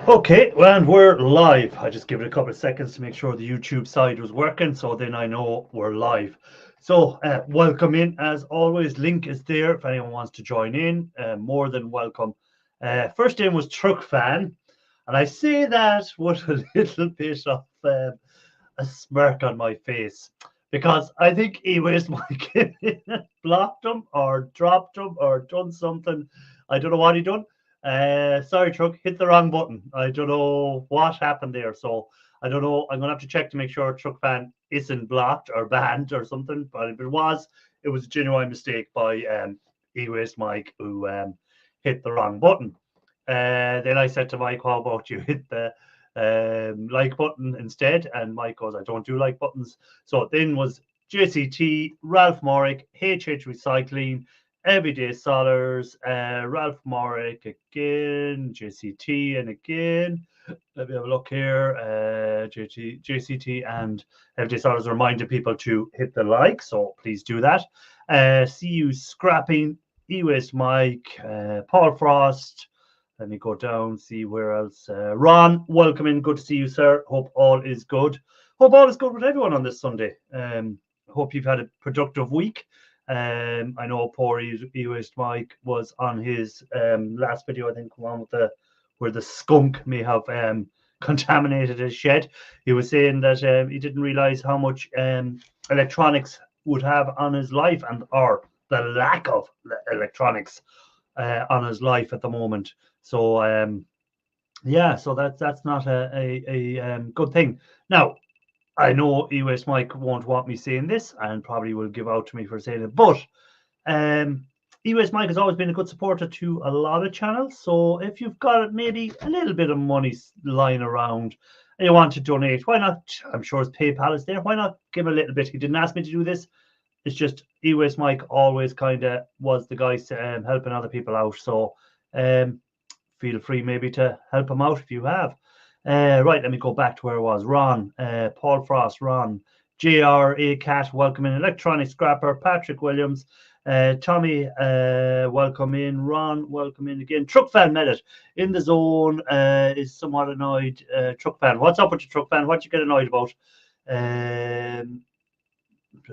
Okay, well, and we're live. I just give it a couple of seconds to make sure the YouTube side was working, so then I know we're live. So, welcome in as always. Link is there if anyone wants to join in. More than welcome. First in was Truck Fan, and I say that with a little bit of a smirk on my face because I think he was like blocked him or dropped him or done something. I don't know what he done. Sorry, Truck, hit the wrong button. I don't know what happened there. So I don't know. I'm gonna have to check to make sure Truck Fan isn't blocked or banned or something. But if it was a genuine mistake by E-Waste Mike who hit the wrong button. Then I said to Mike, "How about you hit the like button instead?" And Mike goes, "I don't do like buttons." So then was JCT, Ralph Morrick, HH Recycling, Everyday Solars, Ralph Morrick again, JCT, and again. Let me have a look here. JCT and Everyday Solars reminded people to hit the like, so please do that. See you scrapping, E-Waste Mike, Paul Frost. Let me go down, see where else. Ron, welcome in. Good to see you, sir. Hope all is good. Hope all is good with everyone on this Sunday. Hope you've had a productive week. I know poor E-Waste Mike was on his last video, I think, one with where the skunk may have contaminated his shed. He was saying that he didn't realize how much electronics would have on his life or the lack of electronics on his life at the moment. So yeah, so that's not a good thing. Now, I know E-Waste Mike won't want me saying this and probably will give out to me for saying it, but E-Waste Mike has always been a good supporter to a lot of channels. So if you've got maybe a little bit of money lying around and you want to donate, why not? I'm sure his PayPal is there. Why not give a little bit? He didn't ask me to do this. It's just E-Waste Mike always kind of was the guy helping other people out. So feel free maybe to help him out if you have. Right, let me go back to where I was. Ron, Paul Frost, Ron, JR, A Cat, welcome in. Electronic Scrapper, Patrick Williams, Tommy, welcome in. Ron, welcome in again. Truck Fan Medit in the zone is somewhat annoyed. Truck Fan, what's up with your Truck Fan? What you get annoyed about? Let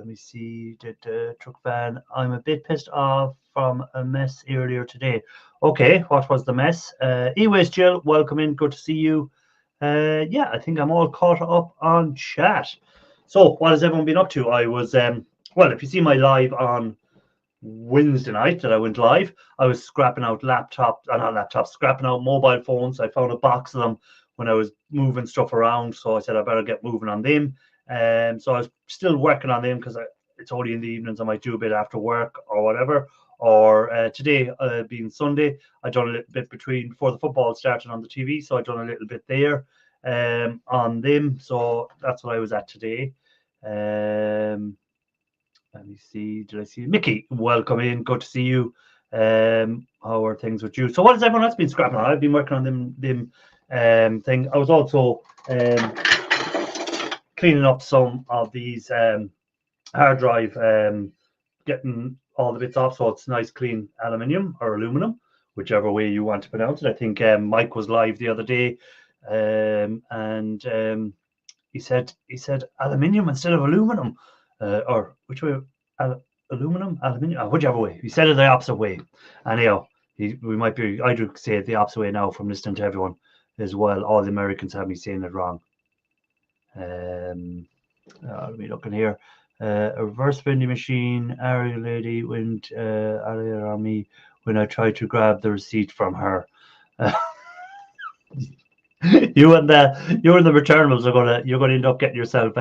me see. Truck Fan, I'm a bit pissed off from a mess earlier today. Okay, what was the mess? E-Waste Jill, welcome in. Good to see you. Yeah, I think I'm all caught up on chat. So, what has everyone been up to? I was, well, if you see my live on Wednesday night that I went live, I was scrapping out scrapping out mobile phones. I found a box of them when I was moving stuff around. So I said I better get moving on them. So I was still working on them because it's only in the evenings. I might do a bit after work or whatever. Or today, being Sunday, I done a little bit before the football started on the TV. So I done a little bit there on them. So that's what I was at today. Let me see. Did I see Mickey? Welcome in. Good to see you. How are things with you? So what has everyone else been scrapping on? I've been working on them thing. I was also cleaning up some of these hard drive, getting all the bits off, so it's nice clean aluminium or aluminum, whichever way you want to pronounce it. I think Mike was live the other day, and he said aluminium instead of aluminum, or which way? Aluminum, aluminium, whichever way. He said it the opposite way. Anyhow, we might be. I do say it the opposite way now from listening to everyone as well. All the Americans have me saying it wrong. Let me looking here. A reverse vending machine. Ariel lady went on me when I tried to grab the receipt from her. You and the returnables you're gonna end up getting yourself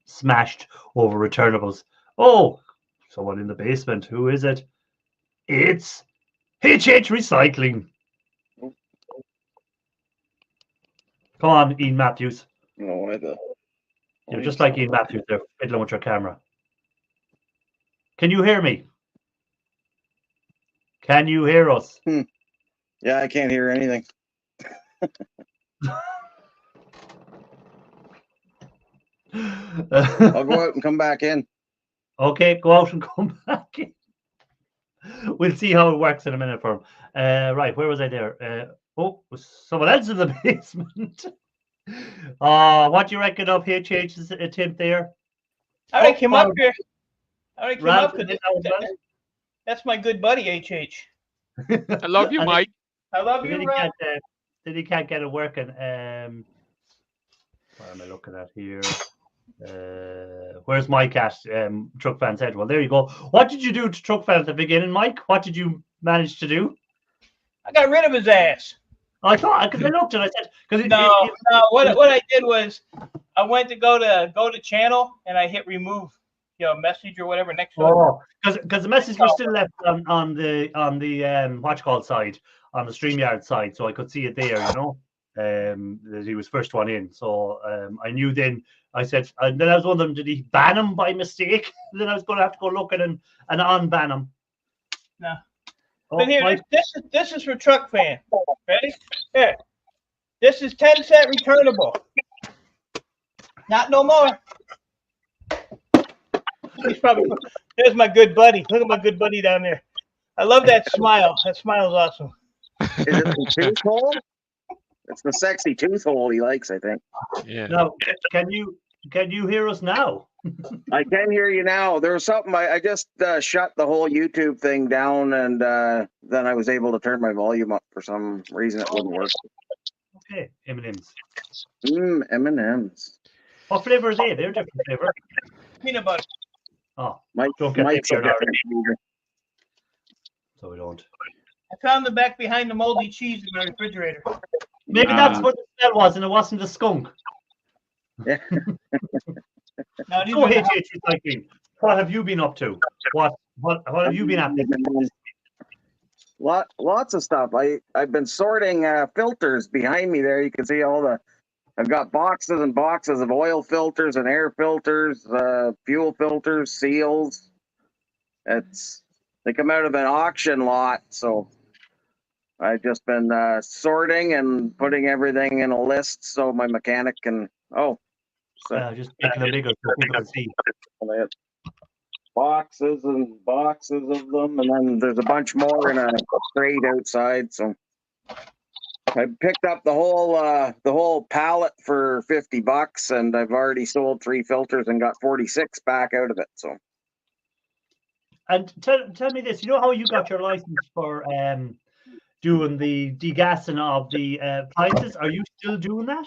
smashed over returnables. Oh, someone in the basement. Who is it? It's HH Recycling. Come on, Ian Matthews. No, You're just like Ian Matthews there, fiddling with your camera. Can you hear me? Can you hear us? Yeah, I can't hear anything. I'll go out and come back in. Okay, go out and come back in. We'll see how it works in a minute for him. Right, where was I there? Oh, was someone else in the basement. What do you reckon of HH's attempt there? I already came up here. Ralph, because that's my good buddy, HH. I love you, And Mike. I love then you, he Ralph. can't get it working. What am I looking at here? Where's Mike at? Truck Fan said, well, there you go. What did you do to Truck Fan at the beginning, Mike? What did you manage to do? I got rid of his ass. I thought, because I looked and I said, because No. What I did was I went to go to channel and I hit remove, message or whatever next to it. Oh, because the message was still left on the what you call side, on the StreamYard side, so I could see it there, that he was first one in. So I knew then. I said, and then I was wondering, did he ban him by mistake? Then I was going to have to go looking and unban him. No. Oh, But here, Mike, this is for Truck Fan. Ready? Here. This is 10-cent returnable. Not no more. He's probably. There's my good buddy. Look at my good buddy down there. I love that smile. That smile's awesome. Is it the tooth hole? It's the sexy tooth hole he likes, I think. Yeah. now can you hear us now? I can hear you now. There was something I just shut the whole YouTube thing down, and then I was able to turn my volume up for some reason. It wouldn't work. Okay, M&Ms. M&Ms. What flavor are they? They're different flavor. Peanut butter. Oh, Mike, don't get Mike's a there now. different eater. So we don't. I found them back behind the moldy cheese in my refrigerator. Maybe that's what the smell was, and it wasn't the skunk. Now these Go are the- HH Recycling. What have you been up to? What have you been at? Lots of stuff. I've been sorting filters behind me there. You can see I've got boxes and boxes of oil filters and air filters, fuel filters, seals. They come out of an auction lot, so I've just been sorting and putting everything in a list so my mechanic can. Just making them bigger so people can see. Boxes and boxes of them, and then there's a bunch more in a crate outside. So I picked up the whole pallet for $50, and I've already sold 3 filters and got 46 back out of it. So. And tell me this, you know how you got your license for doing the degassing of the appliances? Are you still doing that?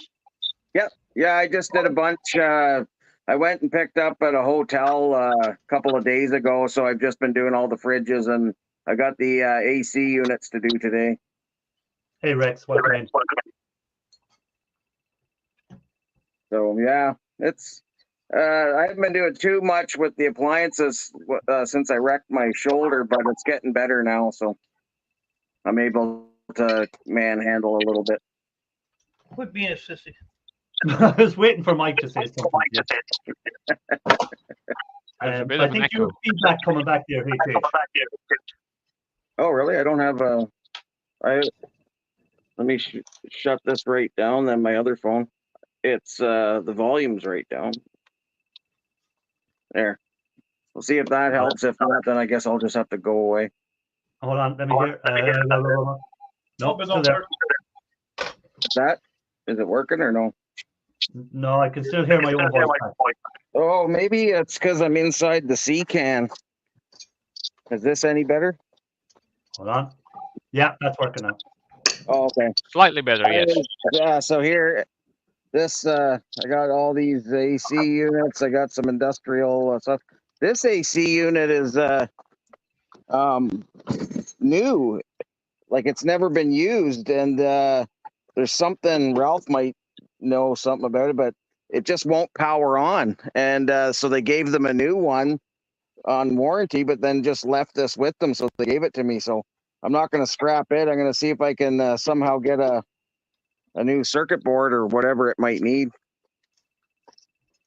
Yeah, I just did a bunch. I went and picked up at a hotel a couple of days ago, so I've just been doing all the fridges, and I got the AC units to do today. Hey Rex, welcome in. So yeah, it's I haven't been doing too much with the appliances since I wrecked my shoulder, but it's getting better now, so I'm able to manhandle a little bit. Quit being a sissy. I was waiting for Mike to say something. There's a bit I of an think you have echo. feedback coming back there, HH. Oh really? I don't have a. Let me shut this right down. Then my other phone. It's the volume's right down. There. We'll see if that helps. If not, then I guess I'll just have to go away. Hold on, let me hear. No, still there. Is it working or no? No, I can still hear my own voice. Oh, maybe it's because I'm inside the sea can. Is this any better? Hold on. Yeah, that's working now. Oh, okay. Slightly better, yes. Yeah, so here, I got all these AC units. I got some industrial stuff. This AC unit is new. Like it's never been used, and there's something Ralph might know something about it, but it just won't power on. And so they gave them a new one on warranty, but then just left this with them. So they gave it to me. So I'm not going to scrap it. I'm going to see if I can somehow get a new circuit board or whatever it might need.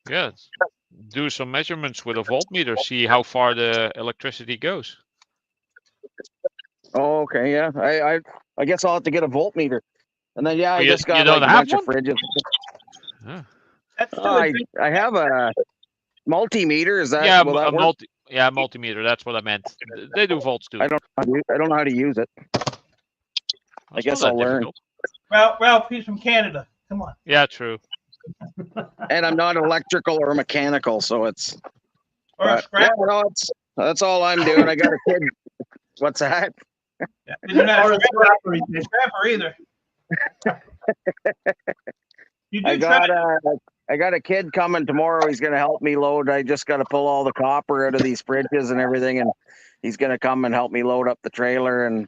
Yeah. Do some measurements with a voltmeter, see how far the electricity goes. Oh, okay, yeah. I guess I'll have to get a voltmeter. And then I Well, just you got don't like a have bunch of one? fridges. Huh. That's I have a multimeter. Is that Yeah, will that a work? multimeter. That's what I meant. They do volts too. I don't know how to use it. I guess That's not I'll that learn. difficult. Ralph, he's from Canada. Come on. Yeah, true. And I'm not electrical or mechanical, so it's. Or a Yeah, scrap. no, that's all I'm doing. I got a kid. What's that? Yeah. You're not Or a a scrapper, scrapper either. You do I got a kid coming tomorrow. He's gonna help me load. I just got to pull all the copper out of these fridges and everything, and he's gonna come and help me load up the trailer and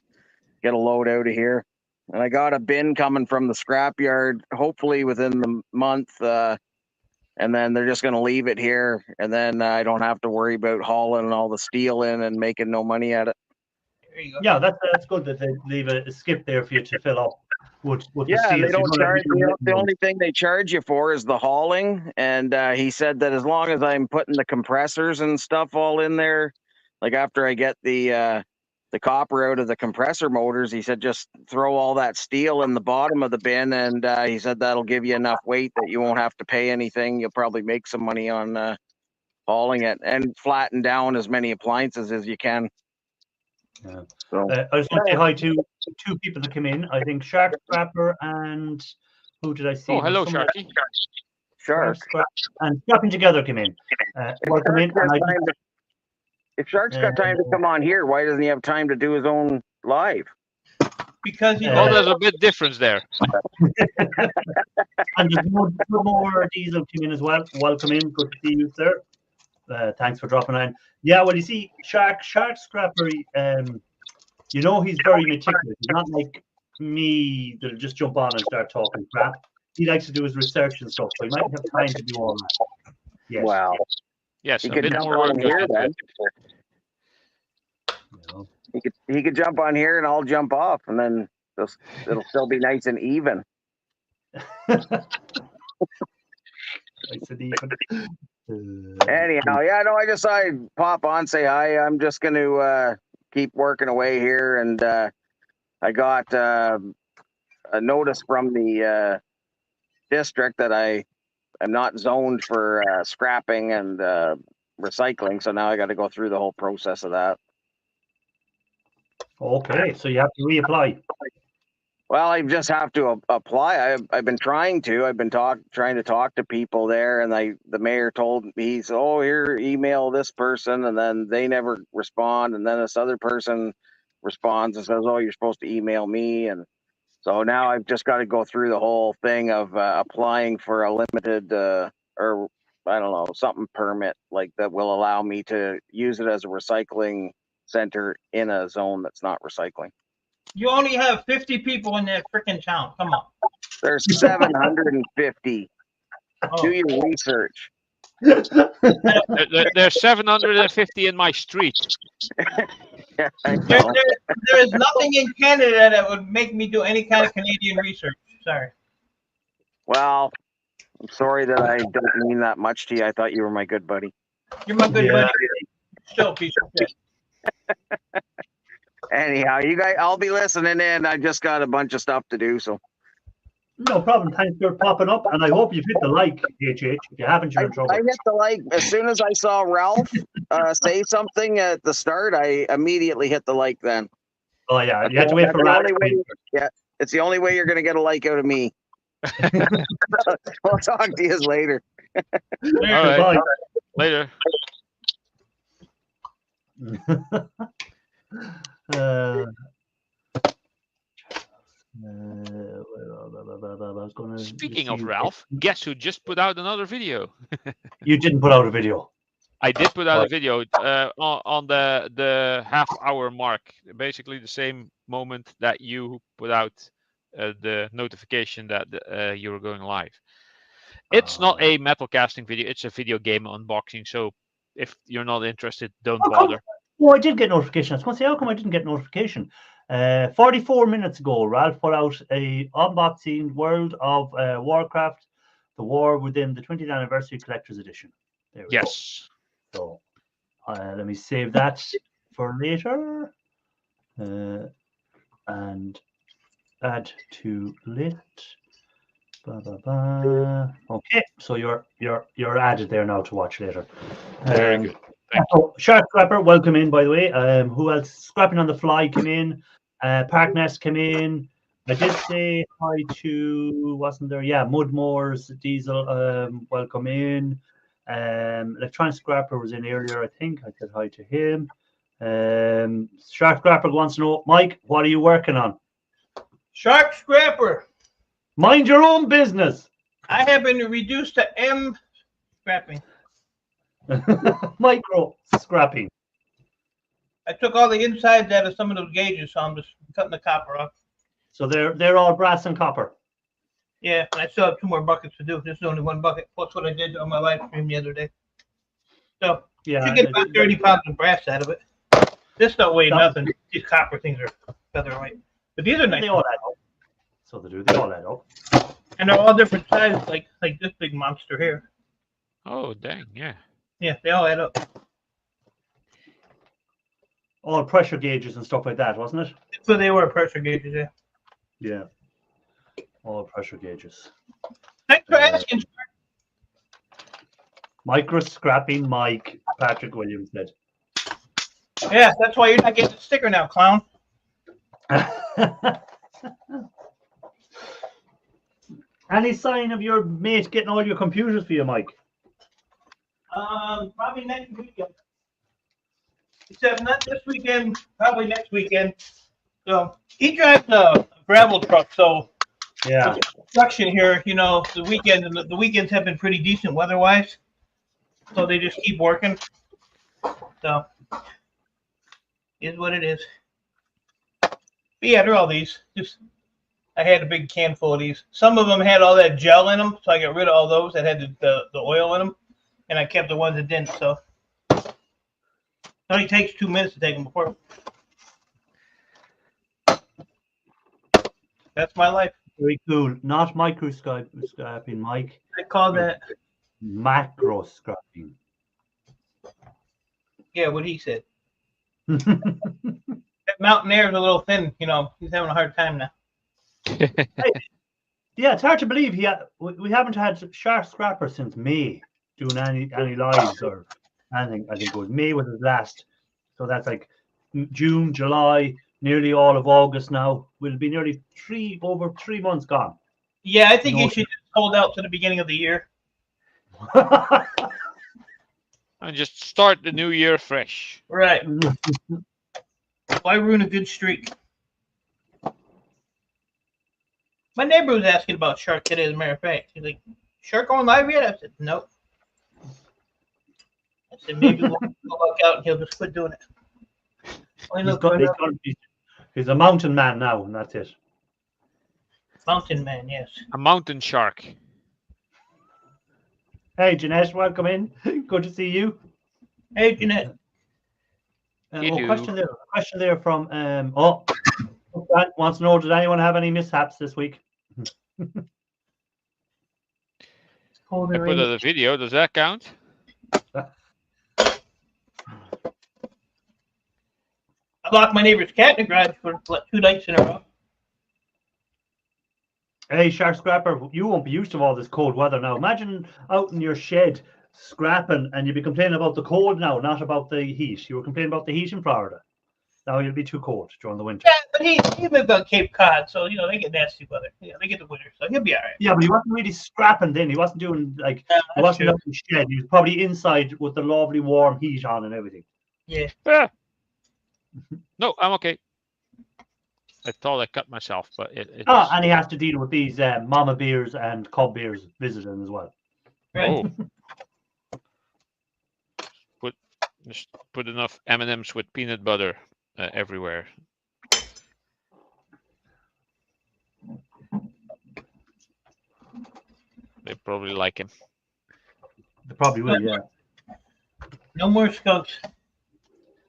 get a load out of here. And I got a bin coming from the scrapyard, hopefully within the month. And then they're just gonna leave it here, and then I don't have to worry about hauling all the steel in and making no money at it. There you go. Yeah, that's good that they leave a skip there for you to fill up. With the Yeah, steel, they so you don't have charge. to do The only thing they charge you for is the hauling. And he said that as long as I'm putting the compressors and stuff all in there, like after I get the copper out of the compressor motors, he said just throw all that steel in the bottom of the bin, and he said that'll give you enough weight that you won't have to pay anything. You'll probably make some money on hauling it and flatten down as many appliances as you can. Yeah. So I just want to say hi to two people that came in. I think Shark Scrapper and who did I see? Oh, hello, Someone- Sharky. sure. And Scrapping Together came in. Welcome in. And If Shark's got time to come on here, why doesn't he have time to do his own live? Because he Well, there's a bit difference there. and there's more Diesel came in as well. Welcome in. Good to see you, sir. Thanks for dropping in. Yeah, well, you see, Shark Scrapper, you know, he's very meticulous. He's not like me that'll just jump on and start talking crap. He likes to do his research and stuff, so he might have time to do all that. Yes. Wow. Yes, He a could bit jump more work on goes here into then. it. You know. He could jump on here and I'll jump off, and then it'll still be nice and even. Nice and even. Anyhow, yeah, no, I just thought I'd pop on, say hi. I'm just going to keep working away here, and I got a notice from the district that I am not zoned for scrapping and recycling, so now I got to go through the whole process of that. Okay, so you have to reapply. Well, I just have to apply. I've been trying to. I've been trying to talk to people there, and the mayor told me, he's, oh, here, email this person, and then they never respond, and then this other person responds and says, oh, you're supposed to email me, and so now I've just got to go through the whole thing of applying for a limited or I don't know, something permit like that will allow me to use it as a recycling center in a zone that's not recycling. You only have 50 people in that freaking town. Come on. There's 750. Oh. Do your research. There's 750 in my street. Yeah, I There know. is nothing in Canada that would make me do any kind of Canadian research. Sorry. Well, I'm sorry that I don't mean that much to you. I thought you were my good buddy. You're my good Yeah. buddy. Still a piece of shit. Anyhow, you guys, I'll be listening in. I just got a bunch of stuff to do, so No problem. Thanks for popping up, and I hope you've hit the like, HH. If you haven't, you're in trouble. I hit the like as soon as I saw Ralph say something at the start. I immediately hit the like. Then Oh yeah, you have to wait for That's the Ralph. only way- it's the only way you're going to get a like out of me. I'll talk to you later. All right. Bye. Later. I was gonna Speaking of see- Ralph, guess who just put out another video? You didn't put out a video. I did put out a Right. video on the half-hour mark, basically the same moment that you put out the notification that you were going live. It's not a metal casting video; it's a video game unboxing. So if you're not interested, don't How come- bother. Oh, I did get notification. I was going to say, how come I didn't get notification? 44 minutes ago, Ralph put out a unboxing World of Warcraft, the War Within, the 20th Anniversary Collector's Edition. There we go. Yes. So let me save that for later. And add to list. Blah, blah, blah. Okay, so you're added there now to watch later. Very good. So Shark Scrapper, welcome in, by the way. Who else? Scrapping on the Fly came in. Park Nest came in. I did say hi to, wasn't there? Yeah, Mudmore's Diesel, welcome in. Electronic Scrapper was in earlier, I think. I said hi to him. Shark Scrapper wants to know, Mike, what are you working on? Shark Scrapper. Mind your own business. I have been reduced to M scrapping. Micro scrapping. I took all the insides out of some of those gauges, so I'm just cutting the copper off. So they're all brass and copper. Yeah, and I still have 2 more buckets to do. This is only 1 bucket. Plus what I did on my live stream the other day. So Yeah, you get about 30 pounds of brass out of it. This don't weigh nothing. These copper things are featherweight. But these are nice. They all add up. So they do. They all add up. And they're all different sizes, like this big monster here. Oh, dang, yeah. Yeah, they all add up. All pressure gauges and stuff like that, wasn't it? So they were pressure gauges, yeah. Yeah. All pressure gauges. Thanks for asking. Micro scrapping Mike, Patrick Williams said. Yeah, that's why you're not getting the sticker now, clown. Any sign of your mate getting all your computers for you, Mike? Probably next weekend. Except not this weekend, probably next weekend. So he drives a gravel truck, so Yeah. with construction here, you know, the weekends have been pretty decent weather-wise. So they just keep working. So is what it is. But yeah, they're all these. Just I had a big can full of these. Some of them had all that gel in them, so I got rid of all those that had the oil in them, and I kept the ones that didn't. So it only takes 2 minutes to take them apart. That's my life. Very cool. Not microscoping, Mike. I call that, Macro scrapping. yeah, what he said. That Mountain Air is a little thin, you know. He's having a hard time now. Yeah, it's hard to believe we haven't had Shark Scrapper since May doing any lives or anything. I think it was May was his last. So that's like June, July, nearly all of August now. We'll be nearly over 3 months gone. Yeah, I think No. he should just hold out to the beginning of the year. And just start the new year fresh. Right. Why ruin a good streak? My neighbor was asking about Shark today, as a matter of fact. He's like, Shark on live yet? I said, nope. I said, maybe we'll luck out and he'll just quit doing it. He's a mountain man now, and that's it. Mountain man, yes. A mountain shark. Hey, Jeanette, welcome in. Good to see you. Hey, Jeanette. Question there from Grant wants to know, did anyone have any mishaps this week? Cold I and put rainy. out a video. Does that count? I locked my neighbor's cat in the garage for 2 nights in a row. Hey, Shark Scrapper, you won't be used to all this cold weather now. Imagine out in your shed scrapping and you'd be complaining about the cold now, not about the heat. You were complaining about the heat in Florida. Now you'll be too cold during the winter. Yeah, but he lived on Cape Cod, so, you know, they get nasty weather. Yeah, they get the winter, so he'll be all right. Yeah, but he wasn't really scrapping then. He wasn't doing like, Yeah, he that's wasn't true. out in the shed. He was probably inside with the lovely warm heat on and everything. Yeah. Yeah. No, I'm okay. I thought I cut myself, but it And he has to deal with these mama bears and cub bears visiting as well. Right. Oh. Just put enough M&Ms with peanut butter everywhere. They probably like him. They probably will, yeah. No more skunks.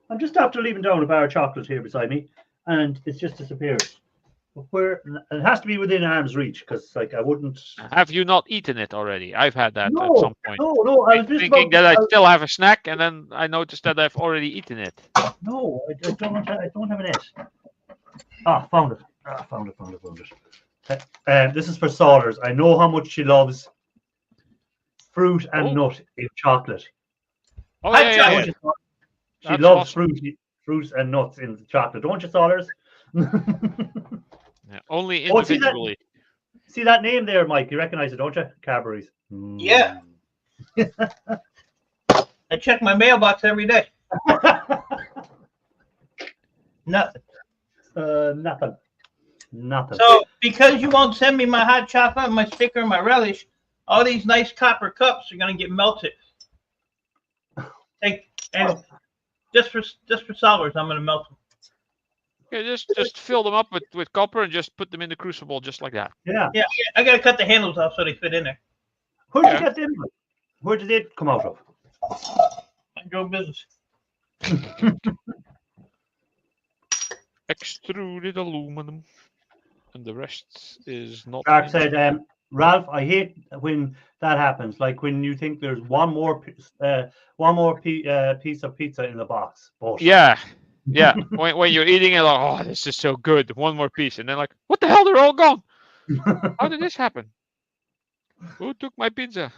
I'm just after leaving down a bar of chocolate here beside me, and it's just disappeared. Where it has to be within arm's reach, because like I wouldn't. Have you not eaten it already? I've had that No, at some point. No, I was just Thinking about, that I still have a snack, and then I noticed that I've already eaten it. No, I don't have an it. Ah, found it. Found it. This is for Saunders. I know how much she loves fruit and nut in chocolate. Oh Hot yeah, yeah, chocolate. yeah. She That's loves awesome. fruit and nuts in chocolate, don't you, Saunders? Yeah, only Oh, see that- individually. See that name there, Mike? You recognize it, don't you? Cadbury's. Yeah. I check my mailbox every day. Nothing. Nothing. Nothing. So because you won't send me my hot chocolate, my sticker, and my relish, all these nice copper cups are gonna get melted. And just for solvers, I'm gonna melt them. Yeah, just fill them up with copper and just put them in the crucible just like that. Yeah. Yeah, I gotta cut the handles off so they fit in there. Where'd you Yeah. get them? Where did it come out of? I drove business. Extruded aluminum, and the rest is not. Clark said, Ralph, I hate when that happens. Like when you think there's one more piece of pizza in the box. Bullshit. Yeah, yeah. when you're eating it, like, oh, this is so good. One more piece, and then like, what the hell? They're all gone. How did this happen? Who took my pizza?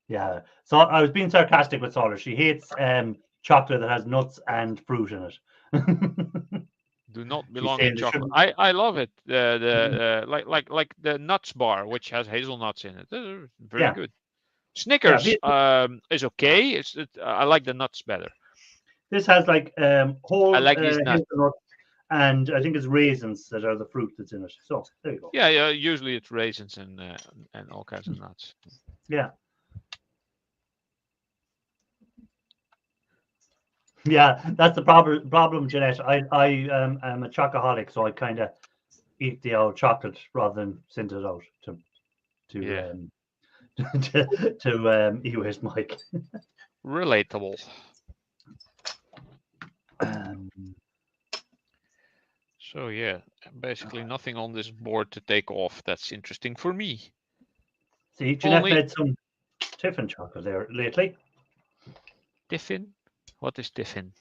Yeah. So I was being sarcastic with Solar. She hates chocolate that has nuts and fruit in it. Do not belong saying in they chocolate. shouldn't- I love it. Like the nuts bar, which has hazelnuts in it. They're very Yeah. good. Snickers Yeah, is okay. I like the nuts better. This has like whole I like these nuts. hazelnuts, and I think it's raisins that are the fruit that's in it. So there you go. Yeah, yeah. Usually it's raisins and all kinds of nuts. Yeah. Yeah, that's the problem, Jeanette. I am a chocoholic, so I kind of eat the old chocolate rather than send it out to Yeah. eat with Mike. Relatable. So yeah, basically nothing on this board to take off. That's interesting for me. See, Jeanette Only- made some Tiffin chocolate there lately. Tiffin? What is tiffin?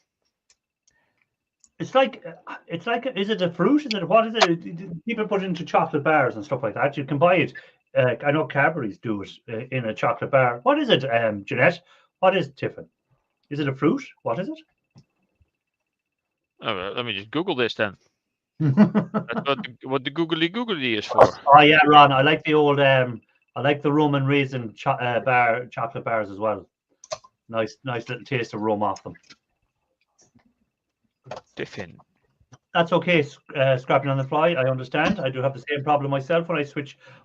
It's like, is it a fruit? Is it what is it? People put it into chocolate bars and stuff like that. You can buy it. I know Cadbury's do it in a chocolate bar. What is it, Jeanette? What is Tiffin? Is it a fruit? What is it? Oh, well, let me just Google this then. Oh That's what the googly is for. yeah, Ron. I like the old. I like the rum and raisin chocolate bars as well. Nice little taste of rum off them. Tiffin. That's okay. Scrapping on the fly. I understand. I do have the same problem myself when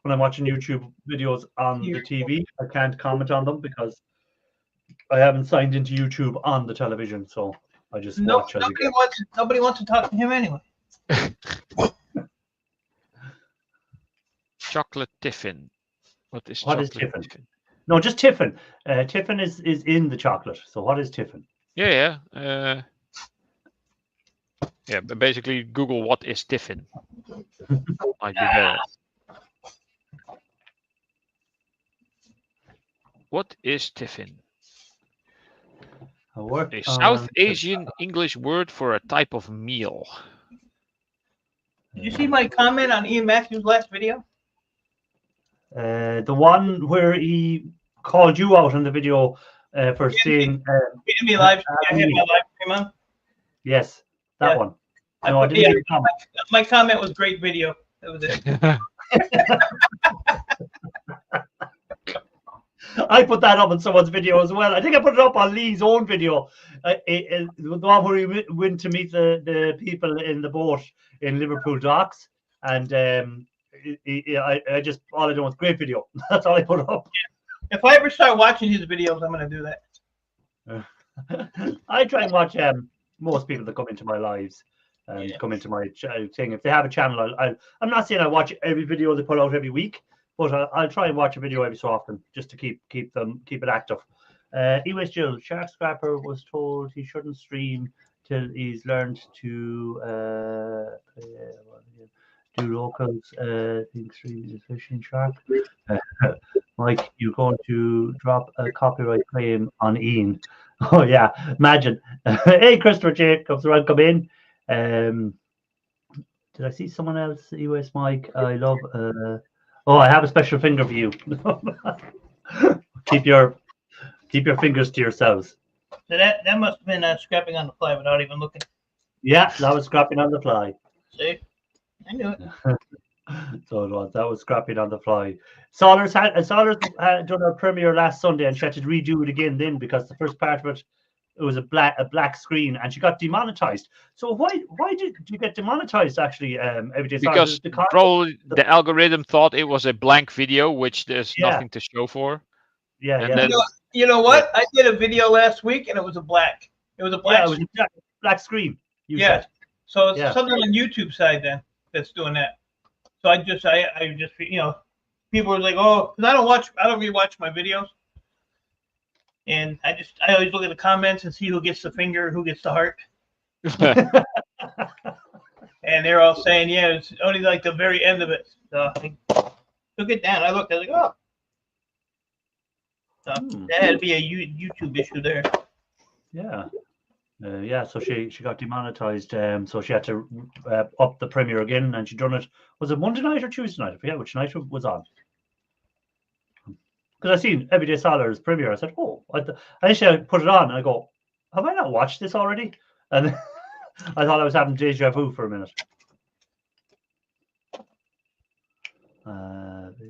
I'm watching YouTube videos on the TV. I can't comment on them because I haven't signed into YouTube on the television, so I just watch. Nobody wants to talk to him anyway. Chocolate tiffin. What is What is chocolate tiffin? No, just Tiffin. Tiffin is in the chocolate. So what is Tiffin? Yeah. Yeah, but basically Google what is tiffin. Might be better. What is tiffin? A South Asian English word for a type of meal. Did you see my comment on Ian Matthews' last video? The one where he called you out on the video for saying I had my live stream on. yes, that Yeah. one. No, I didn't hear the comment. My comment was great video. That was it. I put that up on someone's video as well. I think I put it up on Lee's own video. The one where he went to meet the people in the boat in Liverpool docks, and I just all I did was great video. That's all I put up. If I ever start watching his videos, I'm gonna do that. I try and watch most people that come into my lives and come into my thing. If they have a channel, I'm not saying I watch every video they put out every week, but I'll try and watch a video every so often just to keep it active. Ewes Jill, Shark Scrapper was told he shouldn't stream till he's learned to do locals. Think stream is fishing shark. Mike, you're going to drop a copyright claim on Ian. Oh yeah, imagine. Hey, Christopher Jacobs, welcome in. Did I see someone else? US Mike, I love. I have a special finger for you. keep your fingers to yourselves. So that must have been scrapping on the fly without even looking. Yeah, that was scrapping on the fly. See, I knew it. So it was. That was scrapping on the fly. Saunders had done her premiere last Sunday, and she had to redo it again then because the first part of it was a black screen, and she got demonetized. So why did you get demonetized actually? Everyday Because probably the algorithm thought it was a blank video, which there's Yeah. nothing to show for. yeah, And yeah. then You know what? I did a video last week and it was a black. It was a black. Yeah, it was a black screen. You Yeah. said. So it's Yeah. something on YouTube side then that's doing that. So I just people were like, oh, because I don't rewatch my videos, and I always look at the comments and see who gets the finger, who gets the heart, and they're all saying, yeah, it's only like the very end of it. So I took it down. I looked, I was like, oh, so that had to be a YouTube issue there. Yeah. Yeah, so she got demonetized, so she had to up the premiere again, and she done it. Was it Monday night or Tuesday night? I forget which night it was on. Because I seen Everyday Saunders premiere. I said, oh, I initially put it on, and I go, have I not watched this already? And I thought I was having deja vu for a minute.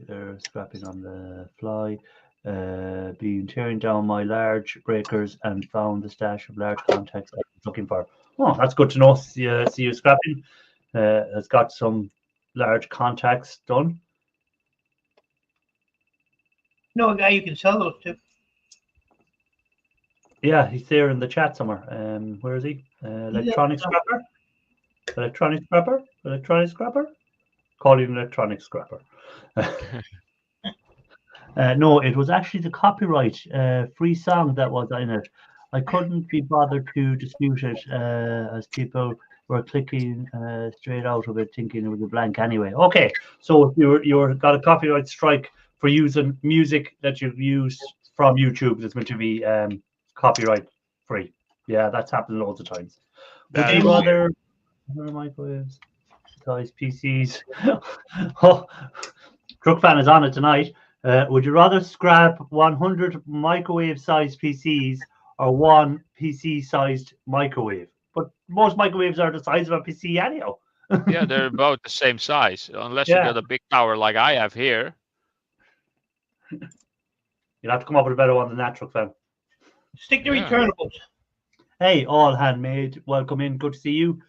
They're scrapping on the fly. Been tearing down my large breakers and found the stash of large contacts I was looking for. Oh, that's good to know. See you scrapping. Has got some large contacts done. You know a guy you can sell those to. Yeah, he's there in the chat somewhere. Where is he? Electronic scrapper. Electronic scrapper. Electronic scrapper. Call him electronic scrapper. No, it was actually the copyright free song that was in it. I couldn't be bothered to dispute it as people were clicking straight out of it thinking it was a blank anyway. Okay, so you're got a copyright strike for using music that you've used from YouTube that's meant to be copyright free. Yeah, that's happened loads of times. Would you rather microwaves, size PCs? Oh, Crook Fan is on it tonight. Would you rather scrap 100 microwave-sized PCs or one PC-sized microwave? But most microwaves are the size of a PC anyhow. Yeah, they're about the same size, unless you got a big tower like I have here. You'll have to come up with a better one than that, Crook Fan. Stick to returnables. Hey, all handmade. Welcome in. Good to see you.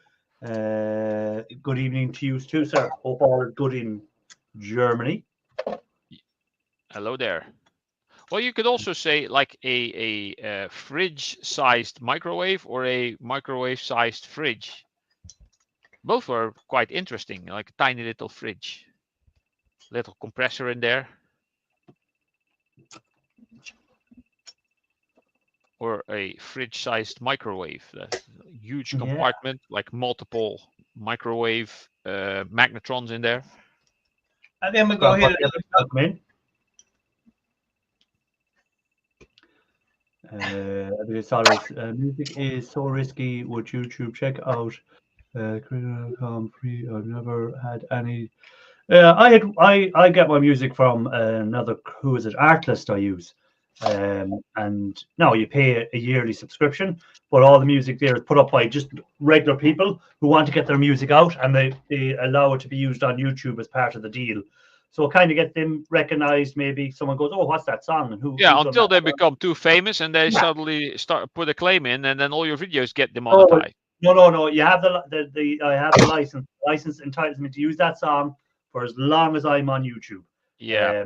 Good evening to you too, sir. Hope all are good in Germany. Hello there. Well, you could also say like a fridge-sized microwave or a microwave-sized fridge. Both were quite interesting, like a tiny little fridge. Little compressor in there. Or a fridge-sized microwave. That's a huge compartment, like multiple microwave magnetrons in there. I think I'm going to go ahead and music is so risky. Would YouTube check out Critical.com free? I've never had any. I get my music from another Artlist I use, and now you pay a yearly subscription, but all the music there is put up by just regular people who want to get their music out, and they allow it to be used on YouTube as part of the deal. So kind of get them recognized. Maybe someone goes, "Oh, what's that song?" And who? Yeah, until they become too famous and they suddenly put a claim in, and then all your videos get demonetized. No. You have I have the license. The license entitles me to use that song for as long as I'm on YouTube. Yeah.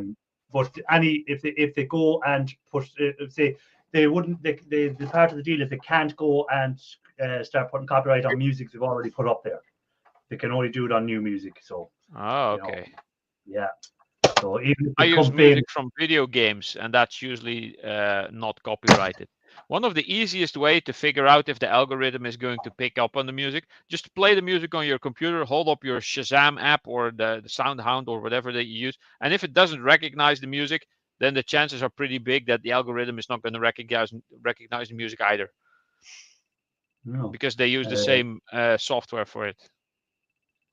But if they go and push, say they wouldn't, the part of the deal is they can't go and start putting copyright on music they've already put up there. They can only do it on new music. So. Oh, okay. Yeah. So even I use music from video games, and that's usually not copyrighted. One of the easiest way to figure out if the algorithm is going to pick up on the music, just play the music on your computer, hold up your Shazam app or the SoundHound or whatever that you use, and if it doesn't recognize the music, then the chances are pretty big that the algorithm is not going to recognize the music either. No. Because they use the same software for it.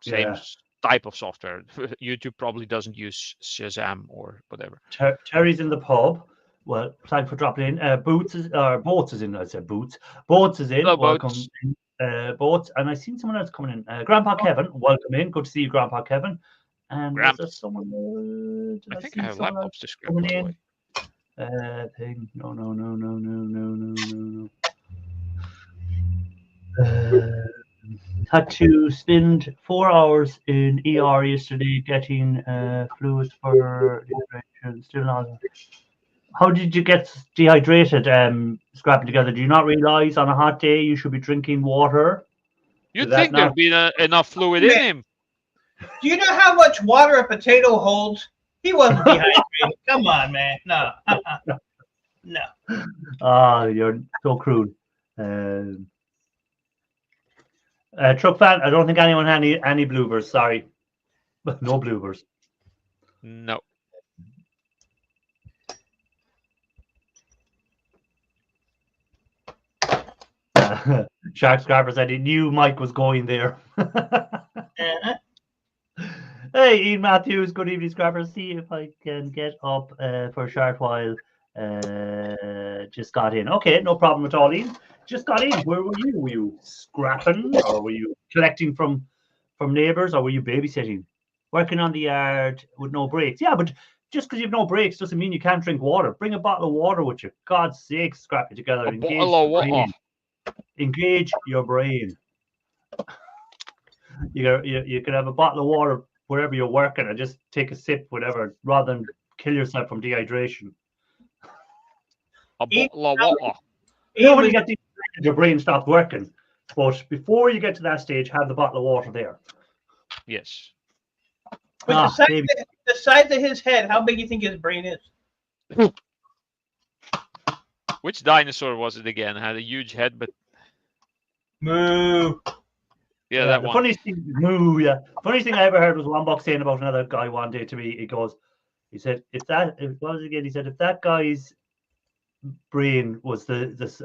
Same type of software. YouTube probably doesn't use Shazam or whatever. Terry's in the pub. Well, thanks for dropping in. Boats is in. I said Boots. Boats is in. Hello, Welcome. Boats. boats, and I seen someone else coming in. Grandpa Kevin, welcome in. Good to see you, Grandpa Kevin. And was there Gramps. someone? Did I I think see I have someone else laptops to scrap, coming by the in? way. Thing. No. Had to spend 4 hours in ER yesterday getting fluids for dehydration. Still not. How did you get dehydrated? Scrapping together. Do you not realize on a hot day you should be drinking water? You'd that think not- there'd be enough fluid in him. Do you know how much water a potato holds? He wasn't dehydrated. Come on, man. No. No. Ah, you're so crude. Truck fan. I don't think anyone had any bloopers. Sorry, no bloopers. No. Shark Scrapper said he knew Mike was going there. Uh-huh. Hey, Ian Matthews. Good evening, Scrapper. See if I can get up for a short while. Just got in. Okay, no problem at all, Ian. Just got in. Where were you? Were you scrapping, or were you collecting from neighbours, or were you babysitting? Working on the yard with no breaks. Yeah, but just because you have no breaks doesn't mean you can't drink water. Bring a bottle of water with you. God's sake, scrap it together. A bottle of water. Engage your brain. You could have a bottle of water wherever you're working and just take a sip, whatever, rather than kill yourself from dehydration. A bottle of water. You know, when you get dehydrated, your brain stops working. But before you get to that stage, have the bottle of water there. Yes. With the size of his head, how big do you think his brain is? Which dinosaur was it again? Had a huge head, but Moo. yeah, that the one. funniest thing I ever heard was one buck saying about another guy one day to me. He said, if that guy's brain was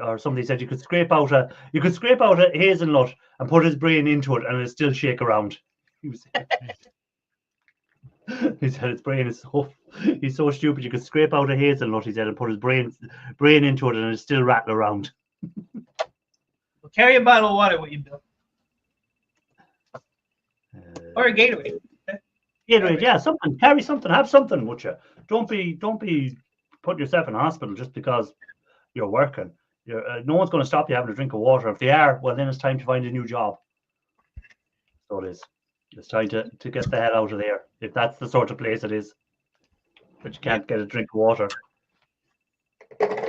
or somebody said you could scrape out a hazelnut and put his brain into it and it'd still shake around. He said his brain is he's so stupid you could scrape out a hazelnut, he said, and put his brain into it and it'd still rattle around. Well, carry a bottle of water with you, Bill. Or a Gatorade. Gatorade, yeah, something. Carry something. Have something with you. Don't be putting yourself in a hospital just because you're working. No one's going to stop you having a drink of water. If they are, well, then it's time to find a new job. So it is. It's time to get the hell out of there, if that's the sort of place it is. But you can't get a drink of water.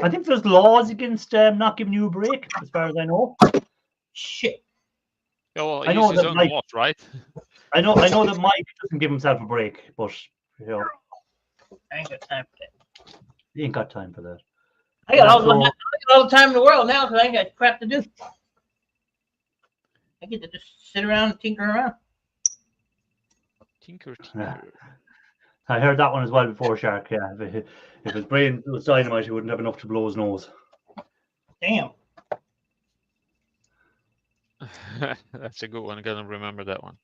I think there's laws against not giving you a break, as far as I know. Shit. Oh, I know use his that own Mike- watch, right? I know that Mike doesn't give himself a break, but you know, I ain't got time for that. he ain't got time for that. I got Yeah, all the time in the world now because I ain't got crap to do. I get to just sit around and tinker around. Tinker. I heard that one as well before, Shark. Yeah, if his brain was dynamite, he wouldn't have enough to blow his nose. Damn. That's a good one. I'm gonna remember that one.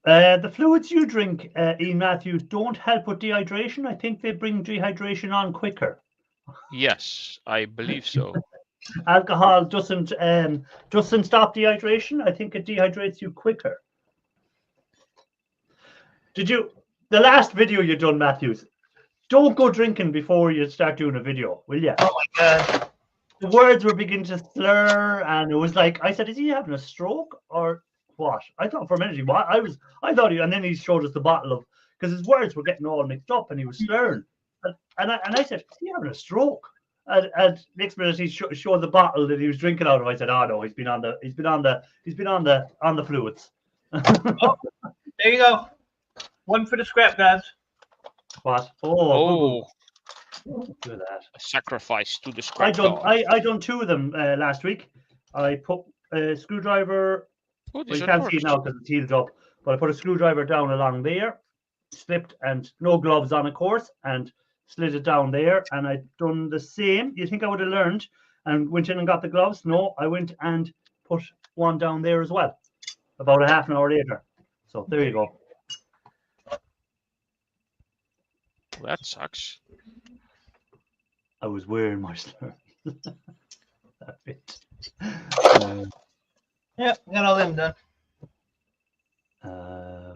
The fluids you drink, Ian Matthews, don't help with dehydration. I think they bring dehydration on quicker. Yes, I believe so. Alcohol doesn't stop dehydration. I think it dehydrates you quicker. The last video you done, Matthews? Don't go drinking before you start doing a video, will you? Oh my God. The words were beginning to slur, and it was like I said, "Is he having a stroke or what?" I thought for a minute I thought and then he showed us the bottle of, because his words were getting all mixed up and he was slurring, and I said, "Is he having a stroke?" And next minute he showed the bottle that he was drinking out of. I said, "Oh no, he's been on the fluids." Oh, there you go. One for the scrap gods. What? Oh, Look at that. a sacrifice to the I scrap done dog. I done two of them last week. I put a screwdriver. Oh, Well, these you are can't see it torch. now because it's heated up. But I put a screwdriver down along there, slipped, and no gloves on, of course, and slid it down there. And I done the same. You think I would have learned and went in and got the gloves? No, I went and put one down there as well. About a half an hour later. So there you go. that sucks. I was wearing my slur. That bit. Yep, got all them done.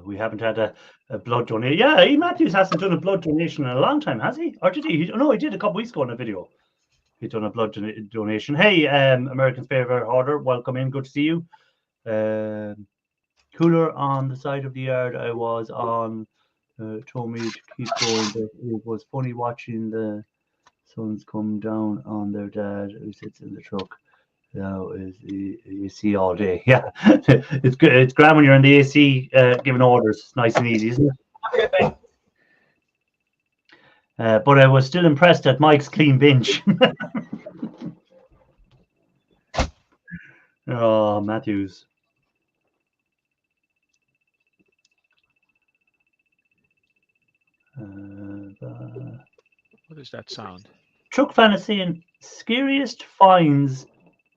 We haven't had a blood donation. Yeah, E. Matthews hasn't done a blood donation in a long time, has he? Or did he? No, he did a couple weeks ago in a video. He'd done a blood donation. Hey, American's favorite hoarder, welcome in. Good to see you. Cooler on the side of the yard I was on told me to keep going, but it was funny watching the sons come down on their dad who sits in the truck. Now is the AC all day. Yeah, it's good. It's grand when you're in the AC giving orders. It's nice and easy, isn't it? But I was still impressed at Mike's clean bench. Oh, Matthews. What is that sound? Truck fan is saying scariest finds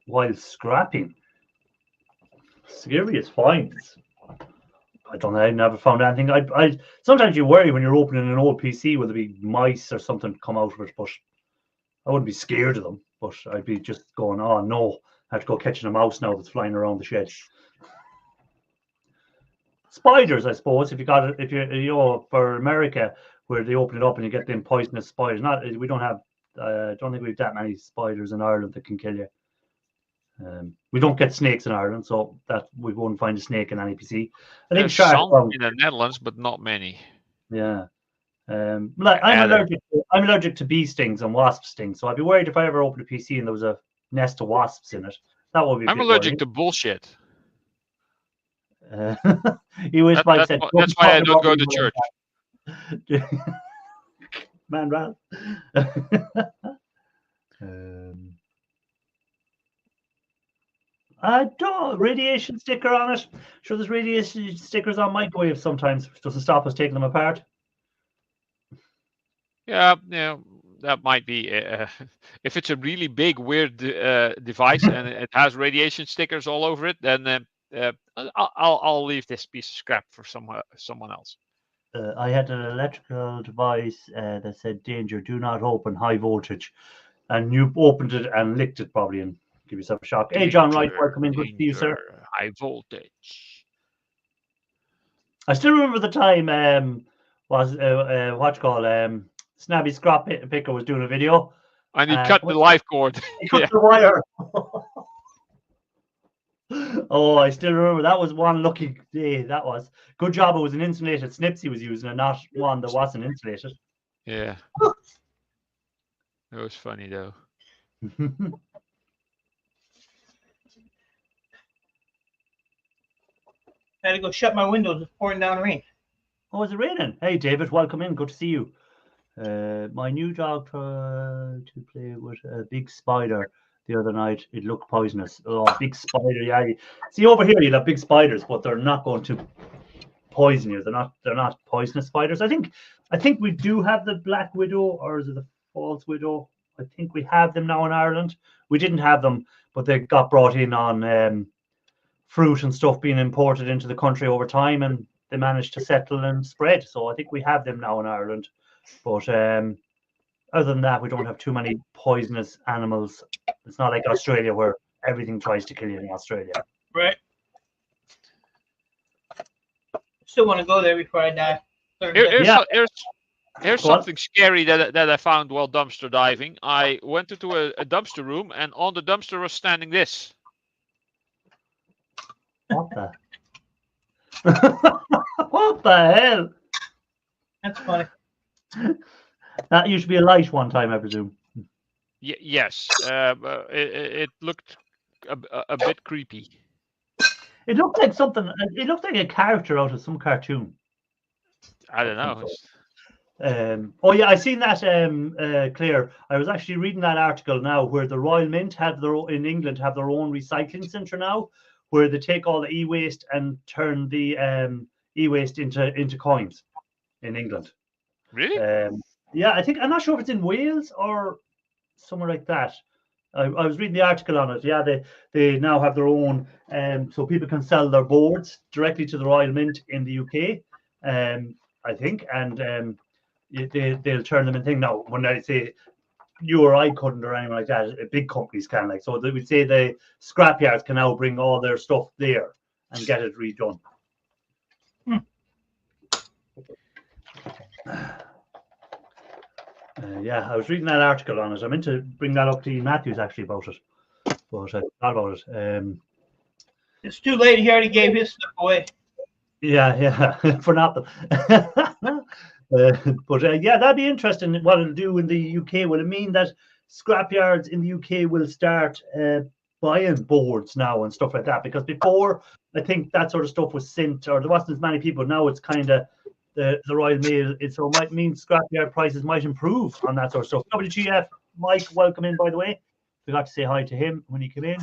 while scrapping. Scariest finds. I don't know. I never found anything. I sometimes you worry when you're opening an old PC, will there be mice or something come out of it? But I wouldn't be scared of them. But I'd be just going, oh no, I have to go catching a mouse now that's flying around the shed. Spiders, I suppose. If you're for America, where they open it up and you get them poisonous spiders. We don't have. I don't think we have that many spiders in Ireland that can kill you. We don't get snakes in Ireland, so that we won't find a snake in any PC. I think There's sharks some in the Netherlands, but not many. Yeah. Like I'm allergic to bee stings and wasp stings, so I'd be worried if I ever opened a PC and there was a nest of wasps in it. That would be. I'm allergic to bullshit. You wish Mike said. That's why I don't go to church. Man, Ralph. Radiation sticker on it. Sure, there's radiation stickers on microwave sometimes. Doesn't stop us taking them apart. Yeah, that might be. If it's a really big, weird device and it has radiation stickers all over it, then I'll leave this piece of scrap for someone else. I had an electrical device that said danger, do not open, high voltage. And you opened it and licked it probably and give yourself a shock. Hey, John Wright, welcome in. Good to see you, sir. High voltage. I still remember the time Snabby Scrap Picker was doing a video. And he cut the live cord. He cut the wire. Oh, I still remember that was one lucky day. That was good job. It was an insulated snips he was using, and not one that wasn't insulated. Yeah, it was funny though. I had to go shut my windows. It's pouring down rain. Oh, is it raining? Hey, David, welcome in. Good to see you. My new dog tried to play with a big spider the other night. It looked poisonous. Oh, big spider! Yeah. See over here, you have big spiders, but they're not going to poison you. They're not poisonous spiders. I think we do have the black widow, or is it the false widow? I think we have them now in Ireland. We didn't have them, but they got brought in on fruit and stuff being imported into the country over time, and they managed to settle and spread. So I think we have them now in Ireland. But other than that, we don't have too many poisonous animals. It's not like Australia where everything tries to kill you in Australia. Right. Still want to go there before I die. Here's something scary that I found while dumpster diving. I went into a dumpster room, and on the dumpster was standing this. What the? What the hell? That's funny. That used to be a light one time, I presume. Yes, it looked a bit creepy. It looked like something. It looked like a character out of some cartoon. I don't know. Oh yeah, I seen that, Claire. I was actually reading that article now where the Royal Mint in England have their own recycling centre now, where they take all the e-waste and turn the e-waste into coins in England. Really? Yeah, I'm not sure if it's in Wales or somewhere like that. I was reading the article on it. Yeah, they now have their own, so people can sell their boards directly to the Royal Mint in the UK, I think, and they'll turn them in thing. Now, when I say you or I couldn't or anyone like that, big companies can. Like, so they would say the scrapyards can now bring all their stuff there and get it redone. Yeah, I was reading that article on it. I meant to bring that up to Ian Matthews actually about it, but I forgot about it. It's too late. He already gave his stuff away. Yeah, for nothing. But yeah, that'd be interesting. What it'll do in the UK. Will it mean that scrapyards in the UK will start buying boards now and stuff like that? Because before, I think that sort of stuff was sent, or there wasn't as many people. Now it's kind of the Royal Mail. So it might mean scrapyard prices might improve on that sort of stuff. WGF Mike, welcome in, by the way. Forgot to say hi to him when he came in.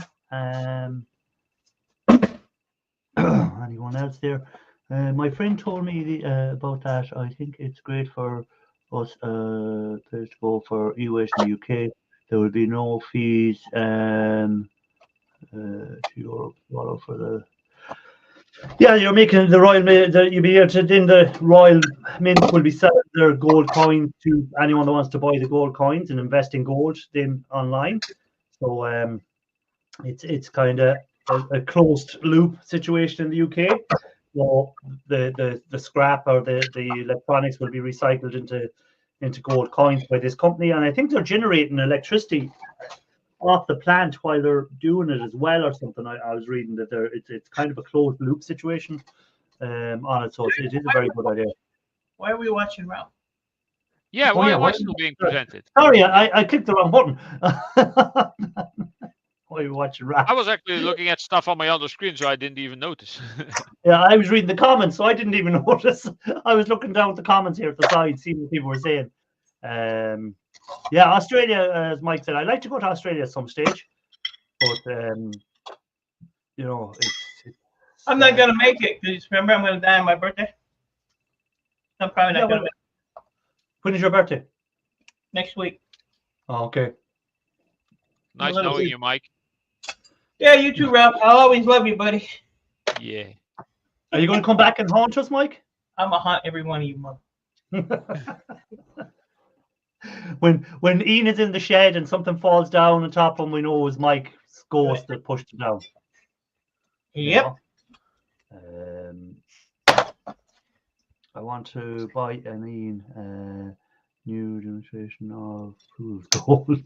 Anyone else there? My friend told me about that. I think it's great for us to go for US and UK. There will be no fees to Europe for the. Yeah, you're making the Royal Mint. You'll be able to. Then the Royal Mint will be selling their gold coins to anyone that wants to buy the gold coins and invest in gold then online. So it's kind of a closed loop situation in the UK. So the scrap or the electronics will be recycled into gold coins by this company, and I think they're generating electricity off the plant while they're doing it as well, or something. I was reading that it's kind of a closed loop situation on it, so it is a very good idea. Why are we watching Ralph? Yeah, Oh, why yeah, why why- is it being presented? Sorry, I clicked the wrong button. Why are you watching rap? I was actually looking at stuff on my other screen, so I didn't even notice. Yeah, I was reading the comments, so I didn't even notice. I was looking down at the comments here at the side, seeing what people were saying. Yeah, Australia, as Mike said, I'd like to go to Australia at some stage, but you know, it's I'm not gonna make it because remember I'm gonna die on my birthday. I'm probably not Yeah, gonna well- make it When is your birthday? next week. Oh, okay. Nice little knowing bit. you, Mike. Yeah, you too, Ralph. I'll always love you, buddy. Yeah. Are you going to come back and haunt us, Mike? I'm gonna hunt every one of you, mother. When Ian is in the shed and something falls down on top of him, we know it's Mike's ghost that pushed it down. you Yep. know? I want to buy an Ian new demonstration of proved gold.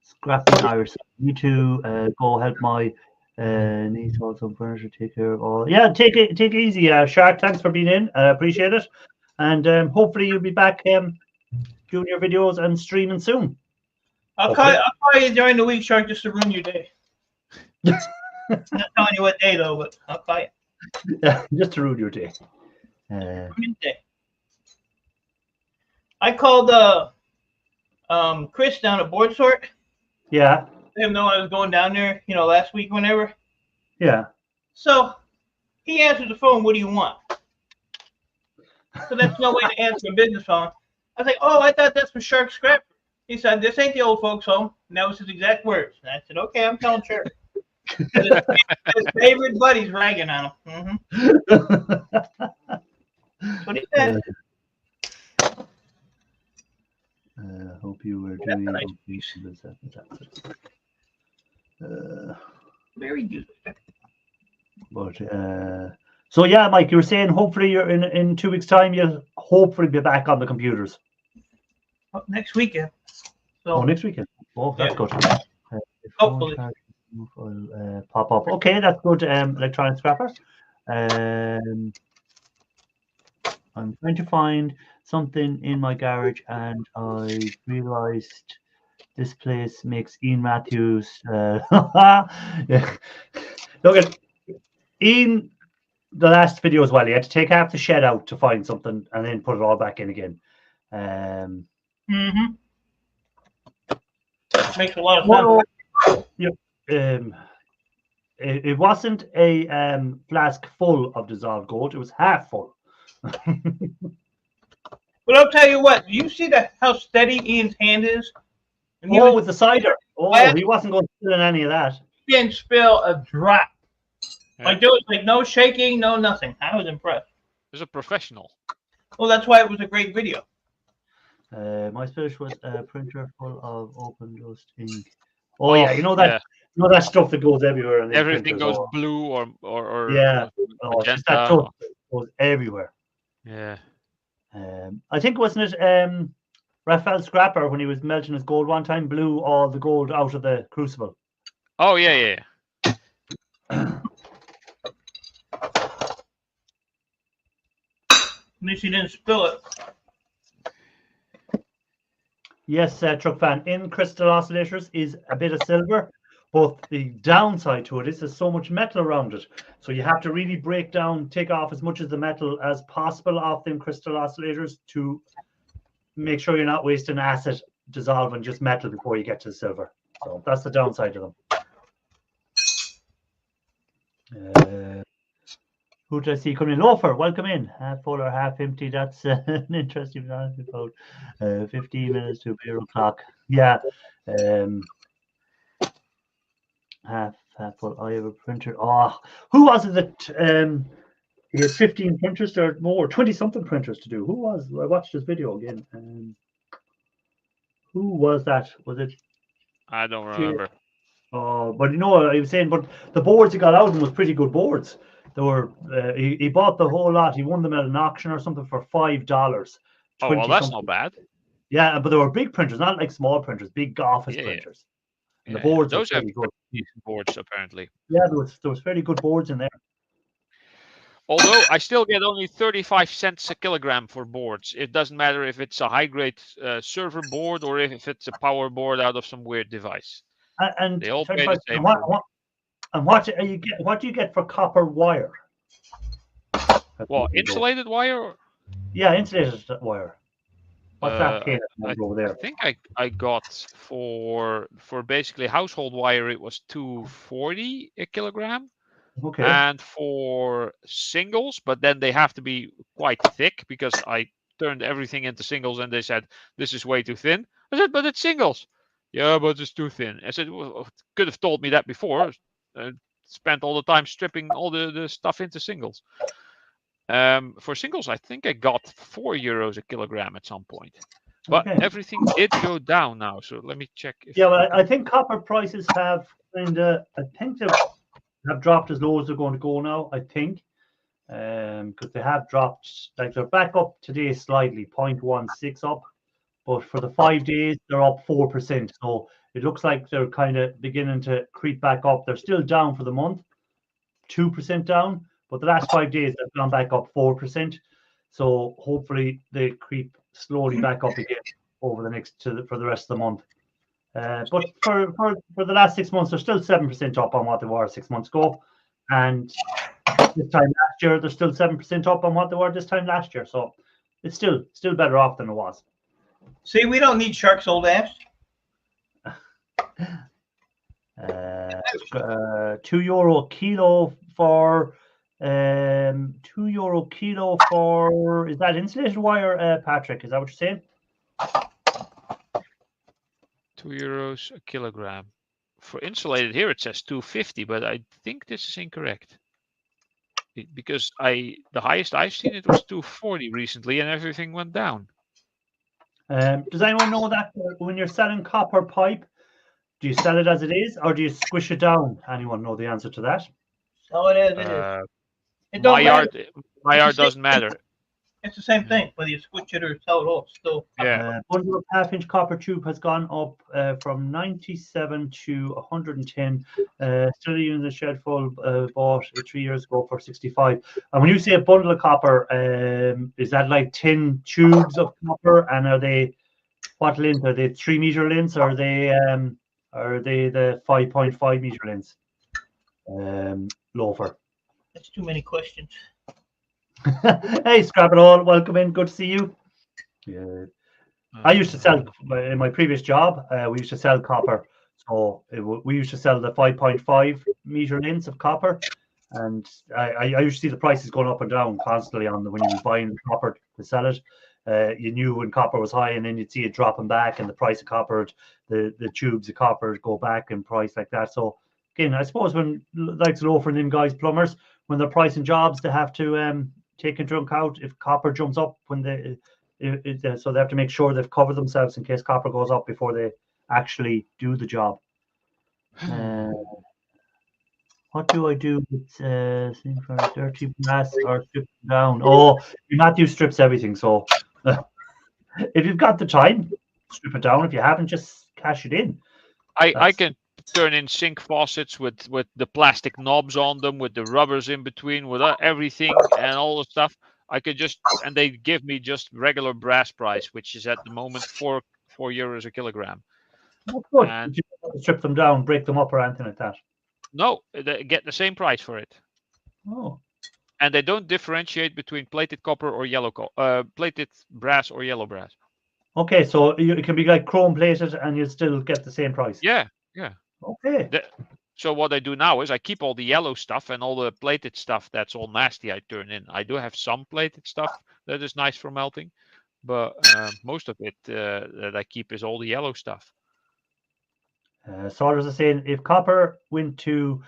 Scrapping Irish. You to go help my needs hold some furniture, take care of all. Yeah, take it easy, Shark. Thanks for being in. I appreciate it. And hopefully you'll be back doing your videos and streaming soon. I'll call you during the week, Shark, just to ruin your day. I'm not telling you what day though, but I'll call you. Yeah, just to ruin your day. Ruin your day. I called Chris down at Board Sort. Yeah, Let him know I was going down there, last week, whenever. yeah. So he answered the phone. What do you want? So that's no way to answer a business phone. I was like, oh, I thought that's for Shark Scrap. He said, this ain't the old folks' home. And that was his exact words. And I said, okay, I'm telling Shark. His favorite buddy's ragging on him. That's what he said. Hope you were That's doing a nice okay. Very good. But so yeah, Mike, you were saying hopefully you're in 2 weeks' time. You'll hopefully be back on the computers. Next weekend. So Oh, next weekend. Oh, that's Yeah. good. Hopefully. Will pop up. Okay, that's good. Electronic scrapper. I'm trying to find something in my garage, and I realized this place makes Ian Matthews. Yeah. Look at Ian. The last video as well. He had to take half the shed out to find something, and then put it all back in again. Makes a lot of fun. It wasn't a flask full of dissolved gold. It was half full. But I'll tell you what. Do you see how steady Ian's hand is? And Oh, with the cider. Oh, Yeah. he wasn't going to spill any of that. he didn't spill a drop. Yeah. Like there was no shaking, no nothing. I was impressed. He's a professional. Well, that's why it was a great video. My Spanish was a printer full of open dust ink. Oh yeah, you know that yeah. you know that stuff that goes everywhere. In these Everything printers, goes oh, blue or yeah. Oh, it's just that magenta. dust that goes everywhere. Yeah. I think wasn't it Raphael Scrapper when he was melting his gold one time blew all the gold out of the crucible. Oh yeah. At least he didn't spill it. Yes, truck fan. In crystal oscillators is a bit of silver, but the downside to it is there's so much metal around it. So you have to really break down, take off as much of the metal as possible off them crystal oscillators to make sure you're not wasting acid dissolving just metal before you get to the silver. So that's the downside of them. Who did I see coming in? Loafer, welcome in. Half full or half empty. That's an interesting about 15 minutes to 0 o'clock. Yeah. Half full. I have a printer. Oh, who was it that he had 15 printers or more, 20 something printers to do? Who was? I watched this video again. Who was that? Was it? I don't remember. But you know what I was saying, but the boards he got out of them was pretty good boards. They were he bought the whole lot. He won them at an auction or something for $5. Oh well, that's not bad. Yeah, but they were big printers, not like small printers, big office printers. And the boards those were have pretty good. decent boards apparently. Yeah, there was fairly good boards in there. Although I still get only 35 cents a kilogram for boards. It doesn't matter if it's a high-grade server board or if it's a power board out of some weird device. And they all pay the same. What do you get for copper wire? Well, insulated wire? Yeah, insulated wire. What's that pay over there? I think I got for basically household wire it was $2.40 a kilogram. Okay. And for singles, but then they have to be quite thick because I turned everything into singles and they said this is way too thin. I said, but it's singles. Yeah, but it's too thin. I said, well, could have told me that before. Spent all the time stripping all the stuff into singles. For singles, I think I got €4 a kilogram at some point. But everything did go down now. So let me check. Well, I think copper prices have kind of, I think they have dropped as low as they're going to go now, I think. Because they have dropped, like they're back up today slightly, 0.16 up. But for the 5 days, they're up 4%. So it looks like they're kind of beginning to creep back up. They're still down for the month, 2% down. But the last 5 days, they've gone back up 4%. So hopefully they creep slowly back up again over the next for the rest of the month. But for the last 6 months, they're still 7% up on what they were 6 months ago. And this time last year, they're still 7% up on what they were this time last year. So it's still better off than it was. See, we don't need Shark's old ass. €2 kilo for €2 kilo for, is that insulated wire, Patrick? Is that what you're saying? €2 a kilogram. For insulated here it says 250, but I think this is incorrect. Because the highest I've seen it was 240 recently and everything went down. Does anyone know that when you're selling copper pipe, do you sell it as it is or do you squish it down? Anyone know the answer to that? Sell it as it is. It my yard doesn't matter. It's the same thing, whether you switch it or sell it off. Still, bundle of half-inch copper tube has gone up from 97 to 110. Still in the shed full, bought 3 years ago for 65. And when you say a bundle of copper, is that like 10 tubes of copper? And are they what length? Are they 3 meter lengths? Or are they the 5.5 meter lengths? Loafer. That's too many questions. Hey, Scrap It All, welcome in. Good to see you. Yeah, I used to sell in my previous job. We used to sell copper, so we used to sell the 5.5 meter lengths of copper, and I used to see the prices going up and down constantly on when you were buying copper to sell it. You knew when copper was high, and then you'd see it dropping back, and the price of copper, the tubes of copper go back in price like that. So again, I suppose when like Loafer and them guys, plumbers, when they're pricing jobs, they have to take into account if copper jumps up when so they have to make sure they've covered themselves in case copper goes up before they actually do the job. What do I do with for dirty brass or strip them down? Oh, Matthew strips everything. So if you've got the time, strip it down. If you haven't, just cash it in. I can turn in sink faucets with the plastic knobs on them, with the rubbers in between, with everything and all the stuff. I could just, and they give me just regular brass price, which is at the moment €4 a kilogram. That's good. And you strip them down, break them up, or anything like that. No, they get the same price for it. Oh. And they don't differentiate between plated copper or plated brass or yellow brass. Okay, so it can be like chrome plated, and you still get the same price. Yeah. Okay. So what I do now is I keep all the yellow stuff and all the plated stuff that's all nasty. I turn in. I do have some plated stuff that is nice for melting, but most of it that I keep is all the yellow stuff. Saunders is saying if copper went to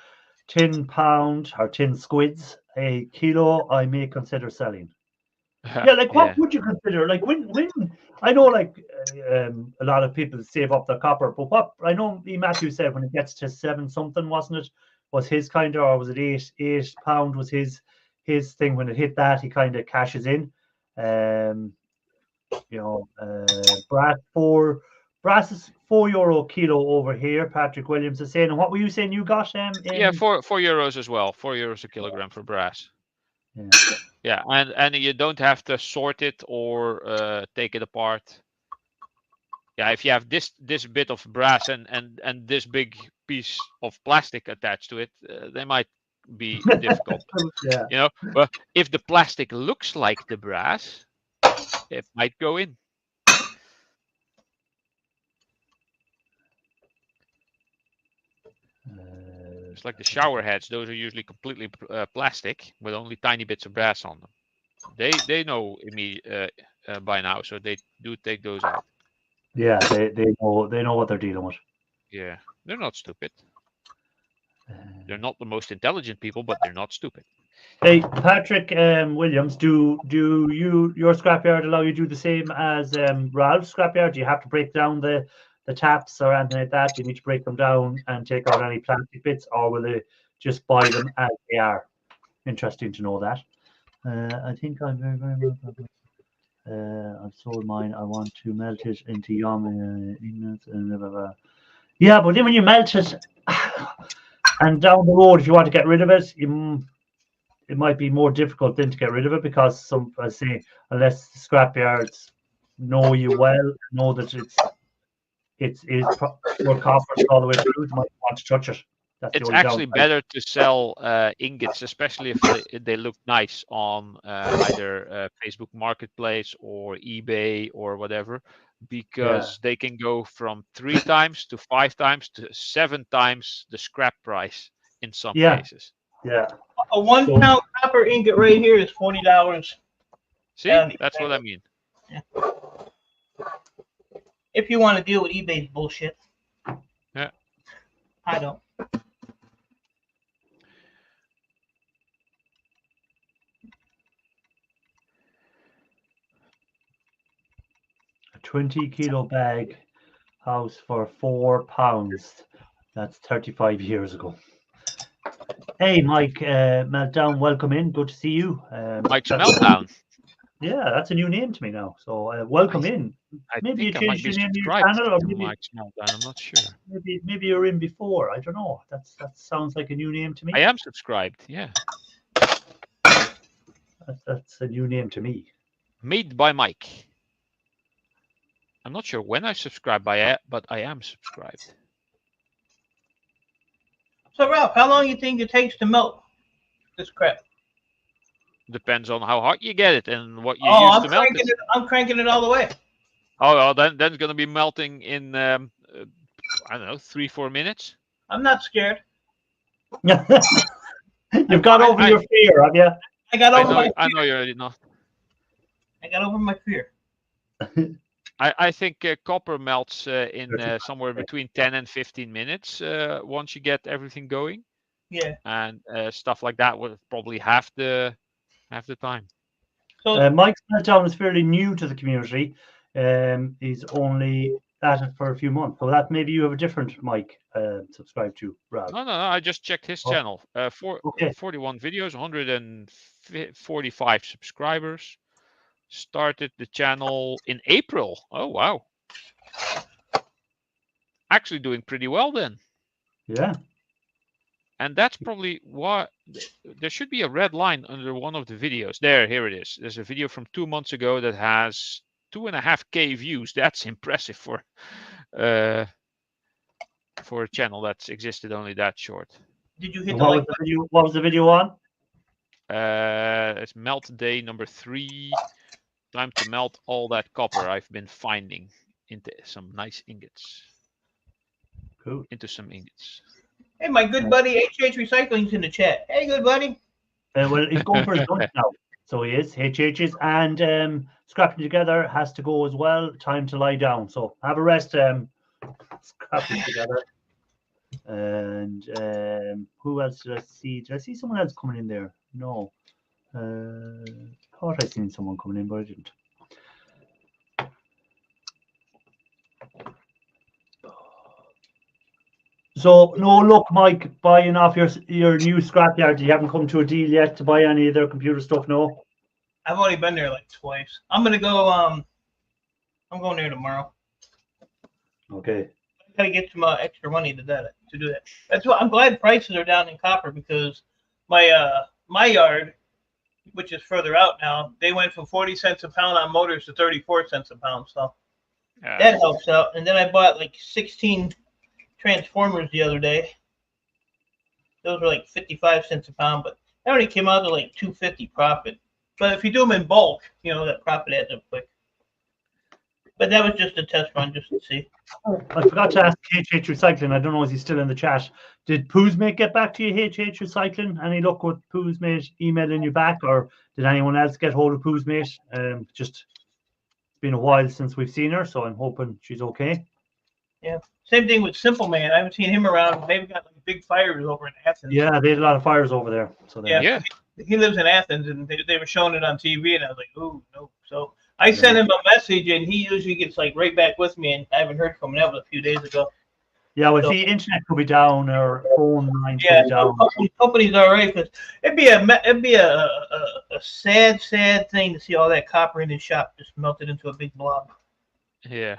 £10 or 10 squids a kilo, I may consider selling. Yeah, like what would you consider? Like when I know like a lot of people save up their copper, but what I know Matthew said when it gets to 7 something, wasn't it? Was his kind of, or was it £8 was his thing when it hit that he kind of cashes in. Brass is €4 kilo over here. Patrick Williams is saying, and what were you saying you got? €4 as well. €4 a kilogram for brass. Yeah, and you don't have to sort it or take it apart. Yeah, if you have this bit of brass and this big piece of plastic attached to it, they might be difficult. Yeah. But if the plastic looks like the brass, it might go in. It's like the shower heads; those are usually completely plastic with only tiny bits of brass on them. They know me by now, so they do take those out. Yeah, they know what they're dealing with. Yeah, they're not stupid. They're not the most intelligent people, but they're not stupid. Hey, Patrick Williams, do your scrapyard allow you to do the same as Ralph's scrapyard? Do you have to break down the taps or anything like that? Do you need to break them down and take out any plastic bits, or will they just buy them as they are? Interesting to know that. I think I'm very, very well. I've sold mine. I want to melt it into yum ingots and blah, blah, blah. Yeah, but then when you melt it, and down the road, if you want to get rid of it, it might be more difficult then to get rid of it because unless the scrapyards know you well, know that it's your copper all the way through, you might want to touch it. It's actually better to sell ingots, especially if they look nice on either Facebook Marketplace or eBay or whatever, because they can go from 3 times to 5 times to 7 times the scrap price in some cases. Yeah. A 1 pound copper ingot right here is $40. See, that's what I mean. Yeah. If you want to deal with eBay's bullshit. Yeah. I don't. A 20 kilo bag house for £4. That's 35 years ago. Hey, Mike Meltdown, welcome in. Good to see you. Mike's Meltdown. Yeah, that's a new name to me now. So welcome in. Maybe you changed your name to your channel, or maybe Mike's Meltdown. I'm not sure. Maybe you're in before. I don't know. That sounds like a new name to me. I am subscribed. Yeah. That's a new name to me. Made by Mike. I'm not sure when I subscribed but I am subscribed. So Ralph, how long do you think it takes to melt this crap? Depends on how hot you get it and what you use to melt it. I'm cranking it all the way. Oh, well, then it's going to be melting in I don't know, 3-4 minutes. I'm not scared. You've got over your fear, have you? I got over my fear. I know you already know. I got over my fear. I think copper melts in somewhere between 10 and 15 minutes once you get everything going. Yeah. And stuff like that would probably half the time. So Mike's Meltdown is fairly new to the community. He's only at it for a few months. So that maybe you have a different Mike subscribed to, Ralph. No, I just checked his Oh, channel. okay. 41 videos, 145 subscribers. Started the channel in April. Oh, wow. Actually doing pretty well then. Yeah. And that's probably why there should be a red line under one of the videos. Here it is. There's a video from 2 months ago that has 2.5K views. That's impressive for a channel that's existed only that short. did you hit And the what like was the video? What was the video on? It's melt day number 3. Time to melt all that copper I've been finding into some nice ingots. Cool. Into some ingots. Hey, my good buddy HH Recycling's in the chat. Hey, good buddy. Well, he's going for his lunch now. So he is. HH's and scrapping together has to go as well. Time to lie down. So have a rest. Scrapping together. And who else did I see? Did I see someone else coming in there? No. Thought I seen someone coming in, but I didn't. So no luck, Mike, buying off your new scrapyard. You haven't come to a deal yet to buy any of their computer stuff, no? I've only been there like twice. I'm gonna go. I'm going there tomorrow. Okay. I gotta get some extra money to do that. That's why I'm glad prices are down in copper, because my yard, which is further out now, they went from 40 cents a pound on motors to 34 cents a pound. So that helps out. And then I bought like 16 transformers the other day. Those were like 55 cents a pound, but that only came out to like 250 profit. But if you do them in bulk, that profit adds up quick. But that was just a test run, just to see. I forgot to ask HH Recycling. I don't know, is he still in the chat? Did Poosmate get back to you, HH Recycling? Any luck with Poosmate emailing you back, or did anyone else get hold of Poosmate? Just it's been a while since we've seen her, so I'm hoping she's okay. Yeah. Same thing with Simple Man. I haven't seen him around. They've got like big fires over in Athens. Yeah, they had a lot of fires over there. So Yeah. He lives in Athens, and they were showing it on TV, and I was like, oh, no. So I sent him a message, and he usually gets like right back with me, and I haven't heard from him. That was a few days ago. Yeah, well, see, internet could be down or phone line could Yeah, be down. company's all right, because it'd be a sad thing to see all that copper in his shop just melted into a big blob Yeah.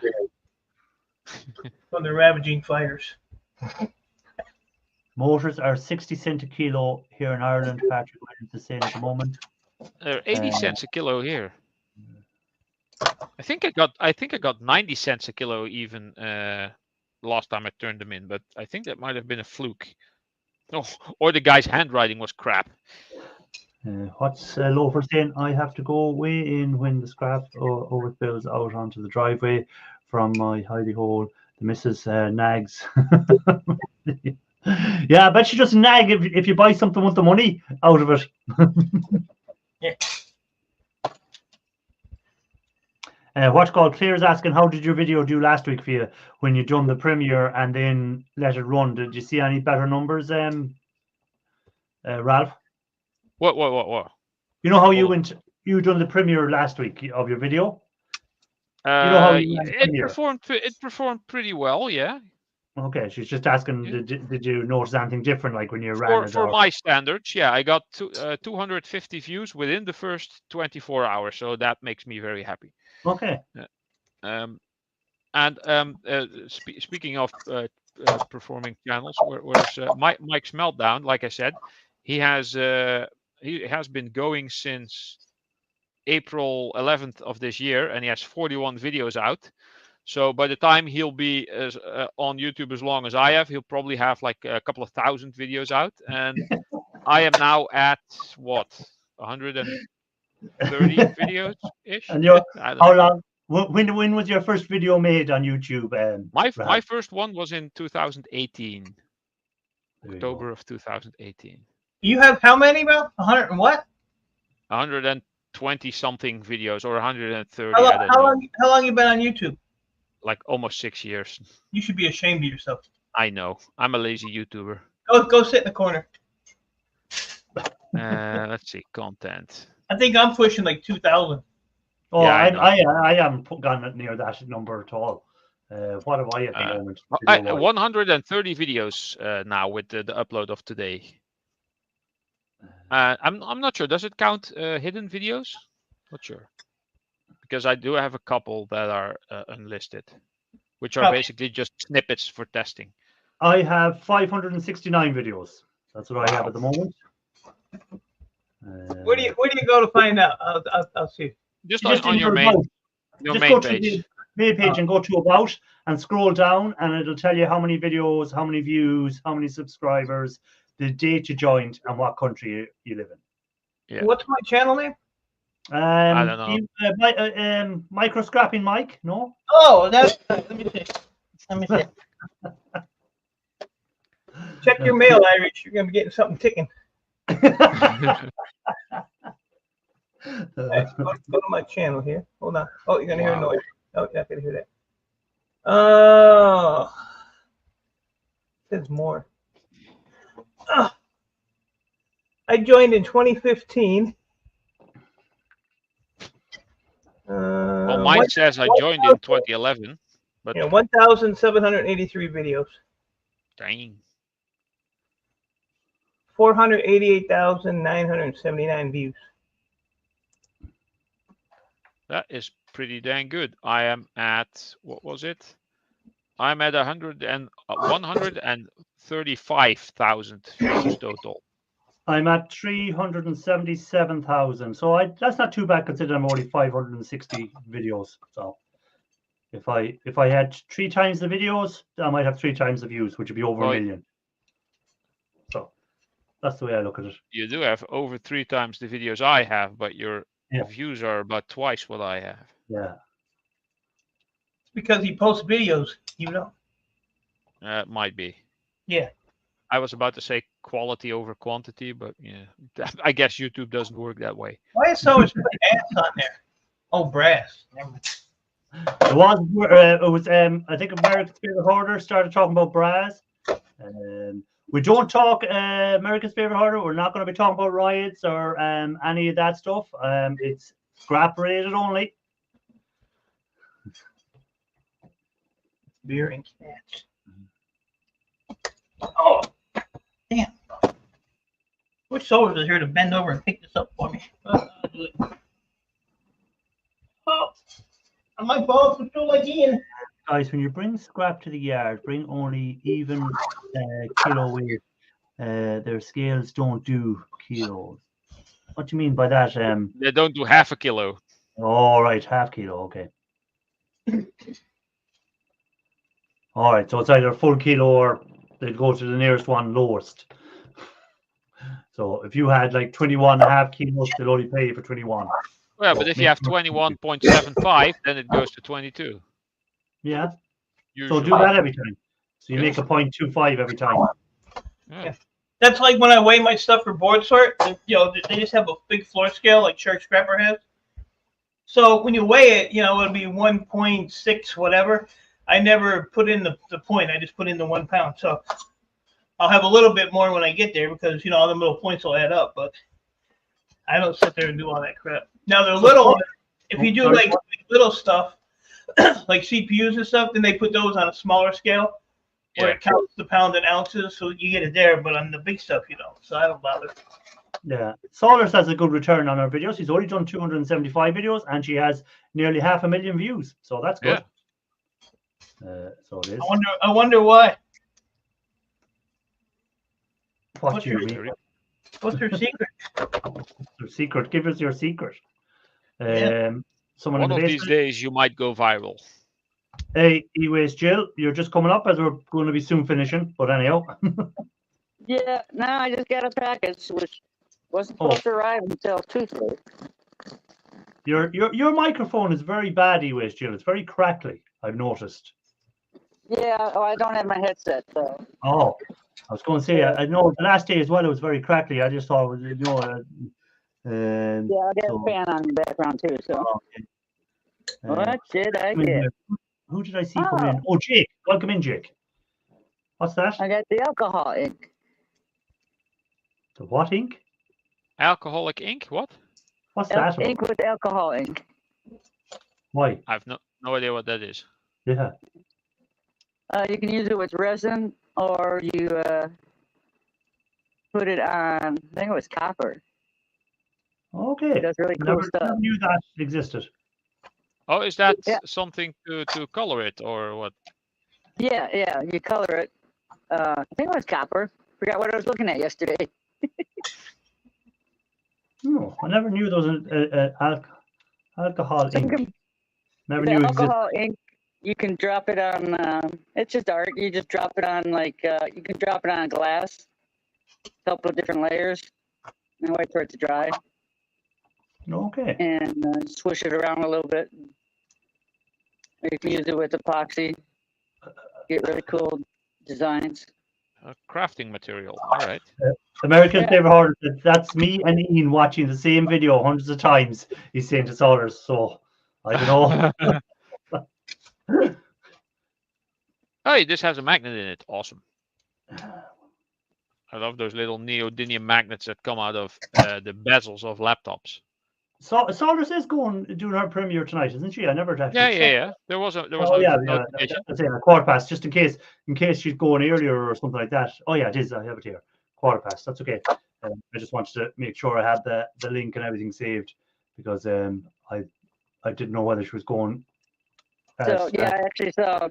from the ravaging fires. Motors are 60 cents a kilo here in Ireland. Patrick is the same at the moment. They're 80 cents a kilo here. I think I got 90 cents a kilo even last time I turned them in, but I think that might have been a fluke. Oh, or the guy's handwriting was crap. What's Loafer saying? I have to go way in when the scrap overspills out onto the driveway from my hidey hole. The missus nags. Yeah, I bet she doesn't nag if you buy something with the money out of it. Yeah. What's called Claire's asking, how did your video do last week for you when you done the premiere and then let it run? Did you see any better numbers, Ralph? What? You know how you done the premiere last week of your video? It performed pretty well, yeah. Okay, she's just asking, did you notice anything different, like when you ran it? For my standards, yeah, I got 250 views within the first 24 hours, so that makes me very happy. Okay. Speaking of performing channels, where's Mike's Meltdown? Like I said, he has been going since April 11th of this year, and he has 41 videos out. So by the time he'll be on YouTube as long as I have, he'll probably have like a couple of thousand videos out. And I am now at 130 videos ish. And how long? When was your first video made on YouTube? My first one was in 2018, October of 2018. You have how many, Ralph? 100 and what? 120 something videos, or 130. How long you been on YouTube? Like almost 6 years. You should be ashamed of yourself. I know. I'm a lazy YouTuber. Go sit in the corner. Let's see, content. I think I'm pushing like 2,000. Oh, Yeah, I know. I haven't gone near that number at all. What have I at the moment? video-wise? 130 videos now with the upload of today. I'm not sure. Does it count hidden videos? Not sure, because I do have a couple that are unlisted, which are Probably. basically just snippets for testing. I have 569 videos. That's what I have Wow. at the moment. Where do you go to find out? I'll see. Just Just on in your your main about. your Just main go to page. the main page and go to about and scroll down, and it'll tell you how many videos, how many views, how many subscribers, the date you joined, and what country you live in. Yeah. What's my channel name? I don't know. Micro Scrapping Mike? No. Oh, that's. Let me see. Let me see. Check your mail, Irish. You're gonna be getting something ticking. Go to my channel here. Hold on. Oh, you're gonna hear a Wow. noise. Oh, you're not gonna hear that. Oh, there's more. I joined in 2015. Well, mine says I joined in 2011, but 1,783 videos, dang, 488,979 views. that is pretty dang good. I am at, what was it? I'm at 135,000 views total. I'm at 377,000. So that's not too bad considering I'm only 560 videos. So if I had 3 times the videos, I might have 3 times the views, which would be over a Right. million. So that's the way I look at it. You do have over 3 times the videos I have, but your Yeah. views are about twice what I have. Yeah. It's because he posts videos, you know. Might be. Yeah. I was about to say quality over quantity, but yeah, I guess YouTube doesn't work that way. Why is so much ass on there? Oh, brass. Never mind. It was I think America's Favorite Hoarder started talking about bras. We don't talk America's Favorite Hoarder. We're not going to be talking about riots or any of that stuff. It's scrap related only. Beer and cats. Oh, damn. Which soldiers is here to bend over and pick this up for me? Oh, my balls are still like Ian. Guys, when you bring scrap to the yard, bring only even kilo weight. Their scales don't do kilos. What do you mean by that? They don't do half a kilo. All right, half kilo. Okay. All right, so it's either a full kilo or they'd go to the nearest one lowest. So if you had like 21.5 kilos, they'll only pay you for 21. Well, but if you have 21.75, then it goes to 22. Yeah. Usually. So do that every time. So you make a 0.25 every time. Yeah. That's like when I weigh my stuff for board sort. You know, they just have a big floor scale like Shark Scrapper has. So when you weigh it, you know, it'll be 1.6 whatever. I never put in the point. I just put in the 1 pound. So I'll have a little bit more when I get there because, you know, all the little points will add up. But I don't sit there and do all that crap. Now, they're little. If you do like little stuff, like CPUs and stuff, then they put those on a smaller scale where it counts the pound and ounces. So you get it there. But on the big stuff, you don't. So I don't bother. Yeah. Solars has a good return on her videos. She's only done 275 videos and she has nearly 500,000 views. So that's good. So it is. I wonder why. What do you mean? What's her secret? Your secret. Give us your secret. Someone One in the of these basement. days, you might go viral. Hey, anyways, Jill, you're just coming up as we're going to be soon finishing. But anyhow. Yeah, no, I just got a package which wasn't supposed to arrive until Tuesday. Your microphone is very bad, anyways, Jill. It's very crackly. I've noticed. Yeah, oh, I don't have my headset, so. Oh, I was going to say, I know the last day as well, it was very crackly. I just thought, you know. Yeah, I got a fan on in the background too, so. Okay. What did I get? Who did I see come in? Oh, Jake. Welcome in, Jake. What's that? I got the alcohol ink. The what ink? Alcoholic ink? What? What's that? Ink with alcohol ink. Why? I've no idea what that is. Yeah. You can use it with resin, or you put it on. I think it was copper. Okay. It does really cool Never stuff. knew that existed. Oh, is that Yeah. something to color it or what? Yeah. You color it. I think it was copper. Forgot what I was looking at yesterday. No, I never knew those alcohol So you ink. can- Never the knew existed. alcohol ink. You can drop it on. It's just art. You just drop it on you can drop it on glass. A couple of different layers, and wait for it to dry, Okay. and swish it around a little bit. Or you can use it with epoxy. Get really cool designs. Crafting material. All right. American Yeah. Flavor Hoarder said, that's me and Ian watching the same video hundreds of times. He's saying to Solers, so I don't know. Hey, this has a magnet in it. Awesome. I love those little neodymium magnets that come out of the bezels of laptops. Solers is doing her premiere tonight, isn't she? I never actually. Yeah. There was a Oh yeah, notification. I'm saying a quarter past, just in case she's going earlier or something like that. Oh yeah, it is. I have it here. Quarter past. That's okay. I just wanted to make sure I had the link and everything saved because I didn't know whether she was going. So yeah, I actually saw.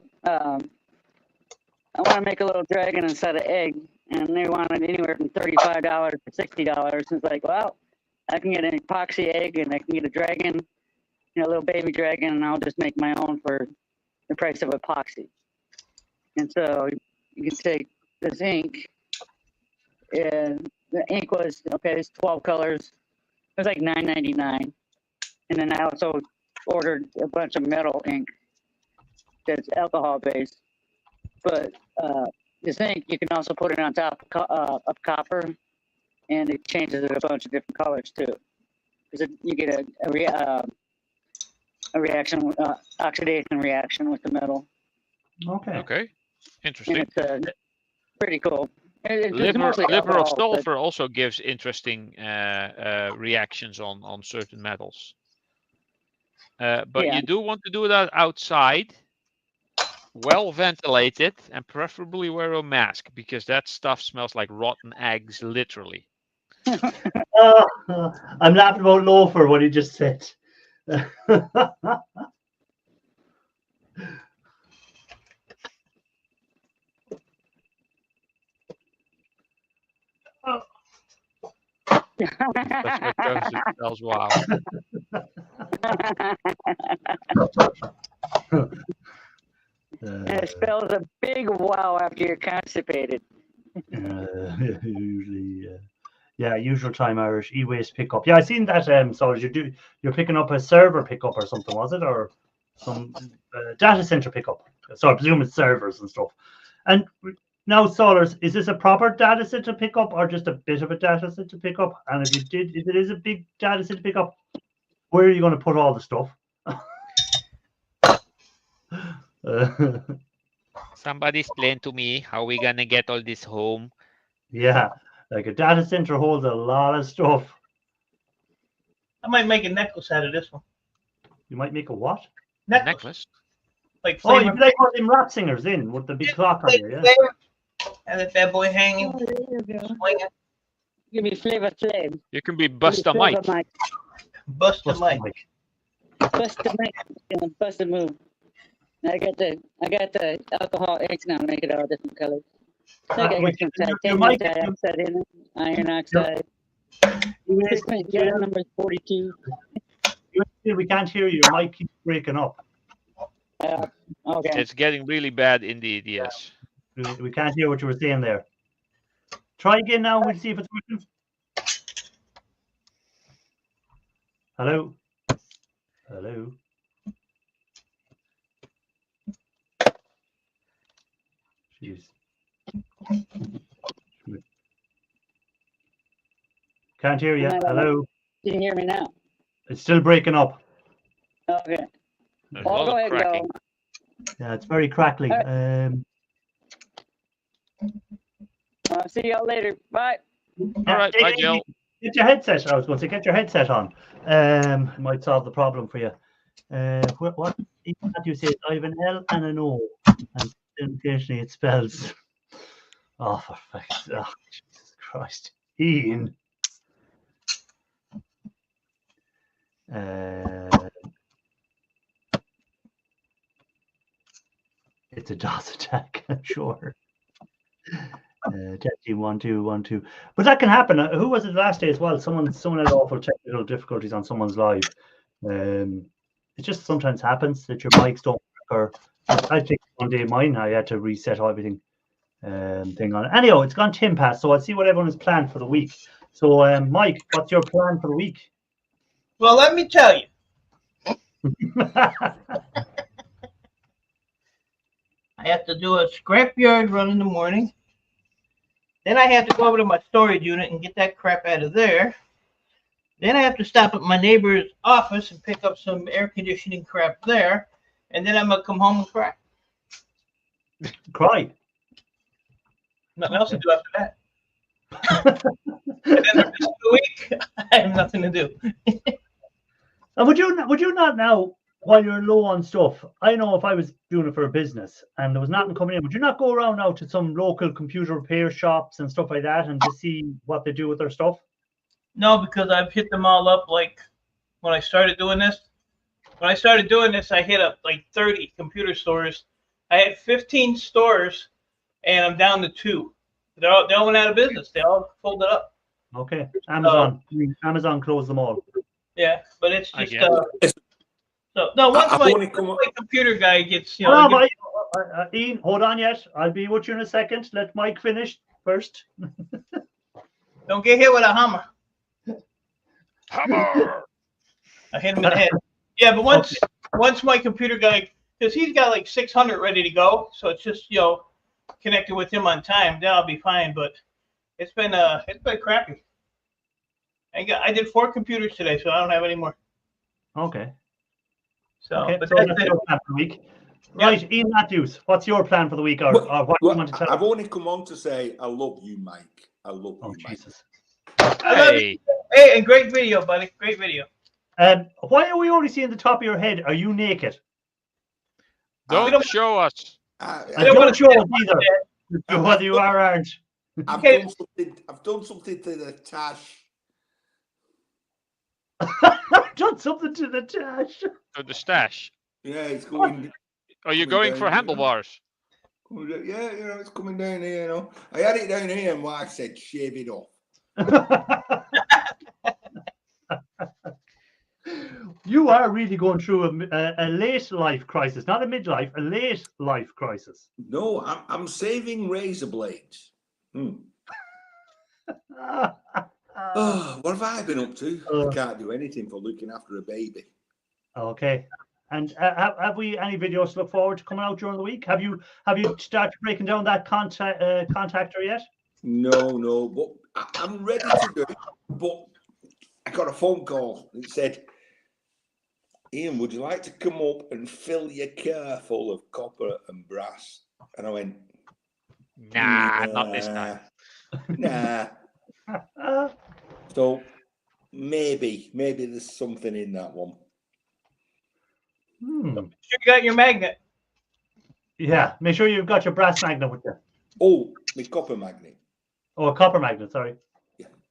I want to make a little dragon inside an egg, and they wanted anywhere from $35 to $60. It's like, well, I can get an epoxy egg, and I can get a dragon, a little baby dragon, and I'll just make my own for the price of epoxy. And so you can take this ink, and the ink was it's 12 colors. It was like $9.99, and then I also ordered a bunch of metal ink that's alcohol based. But this ink, you can also put it on top of copper, and it changes it a bunch of different colors too. Because you get a reaction, oxidation reaction with the metal. Okay. Okay. Interesting. And it's pretty cool. It's Liver mostly of alcohol, but- sulfur also gives interesting reactions on certain metals. But Yeah. you do want to do that outside, well ventilated, and preferably wear a mask because that stuff smells like rotten eggs, literally. I'm laughing about loafer, what he just said. That's what Joseph tells. Wow. And it spells a big wow after you're constipated. Usually, yeah, usual time Irish e-waste pickup. Yeah, I seen that. So you're picking up a server pickup or something, was it, or some data center pickup? So I presume it's servers and stuff. And now, Solers, is this a proper data center pickup or just a bit of a data center pickup? And if it is a big data center pickup, where are you going to put all the stuff? Somebody explain to me how we gonna get all this home. Yeah, like a data center holds a lot of stuff. I might make a necklace out of this one. You might make a what? Necklace. Like Oh, flavor. you'd be like one of them rap singers in with the big clock on flavor, you, yeah. flavor. And that bad boy hanging, Oh, there you go. swinging, Give me flavor flame. You can be Busta Mike. bust the What's the mic. mic? Bust the mic. Bust the move. I got the alcohol ink now. Make it all different colors. I got Wait, some your titanium mic- dioxide in it, iron oxide. Gel number 42. We can't hear you. Your mic keeps breaking up. Okay. It's getting really bad indeed. Yes. We can't hear what you were saying there. Try again now. We'll see if it's working. Hello. Hello. Jeez. Can't hear you. Hello. Can you hear me now? It's still breaking up. Okay. There's a I'll lot go of ahead and cracking. go. Yeah, it's very crackly. See y'all later. Bye. All right, take bye, it Jill. easy. Get your headset. I was going to say, get your headset on. It might solve the problem for you. What do you say? I have an L and an O, and then occasionally it spells. Oh, for fuck's sake! Oh, Jesus Christ, Ian. It's a DOS attack, I'm sure. Team 1 2 1 2, but that can happen. Who was it last day as well? Someone had awful technical difficulties on someone's live. It just sometimes happens that your mics don't work. Or I think one day mine I had to reset everything thing on it. Anyhow, it's gone 10 past, so I'll see what everyone has planned for the week. So Mike, what's your plan for the week? Well, let me tell you. I have to do a scrapyard run in the morning. Then I have to go over to my storage unit and get that crap out of there. Then I have to stop at my neighbor's office and pick up some air conditioning crap there. And then I'm going to come home and cry. Cry? Nothing else to do after that. And then the rest of the week, I have nothing to do. And would you not now, while you're low on stuff, I know if I was doing it for a business and there was nothing coming in, would you not go around now to some local computer repair shops and stuff like that and just see what they do with their stuff? No, because I've hit them all up. Like when I started doing this, I hit up like 30 computer stores. I had 15 stores, and I'm down to 2. They all went out of business. They all folded up. Okay, Amazon closed them all. Yeah, but it's just once my computer guy gets, you know. Ian, hold on yet. I'll be with you in a second. Let Mike finish first. Don't get hit with a hammer. Hammer! I hit him in the head. Yeah, but once my computer guy, because he's got like 600 ready to go, so it's just, you know, connected with him on time, then I'll be fine. But it's been crappy. I did 4 computers today, so I don't have any more. Okay. So, okay, but so that's your plan for the week. Right, Ian Matthews, what's your plan for the week? Or what do you want to tell? I've only come on to say I love you, Mike. I love you, Jesus. Mike. I love you. Hey, and great video, buddy. Great video. Why are we only seeing the top of your head? Are you naked? Don't show us. Don't show us either. Whether you are or aren't. I've done something to the tash. Done something to the tash. To the stash. Yeah, it's going. Are you going for handlebars? Yeah, you know, it's coming down here. You know, I had it down here, and wife said, "Shave it off." You are really going through a late life crisis, not a midlife, a late life crisis. No, I'm saving razor blades. Oh, what have I been up to? I can't do anything for looking after a baby. Okay. And have we any videos to look forward to coming out during the week? Have you started breaking down that contactor yet? No, but I'm ready to do it. But I got a phone call. It said, "Ian, would you like to come up and fill your car full of copper and brass?" And I went, Nah, not this time. Nah. So maybe there's something in that one. Sure you got your magnet. Yeah, make sure you've got your brass magnet with you. Oh, my copper magnet. Oh, a copper magnet. Sorry.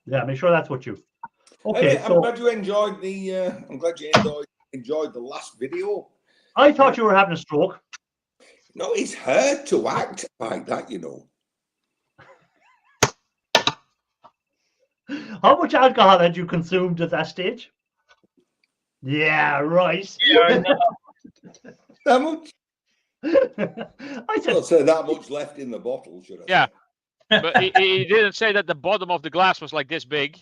Yeah, make sure that's what you. Okay, I'm glad you enjoyed enjoyed the last video. I thought you were having a stroke. No, it's hard to act like that, you know. How much alcohol had you consumed at that stage? Yeah, right. Yeah, That much? I said, I'll say that much left in the bottle, should I? Yeah. But he didn't say that the bottom of the glass was like this big.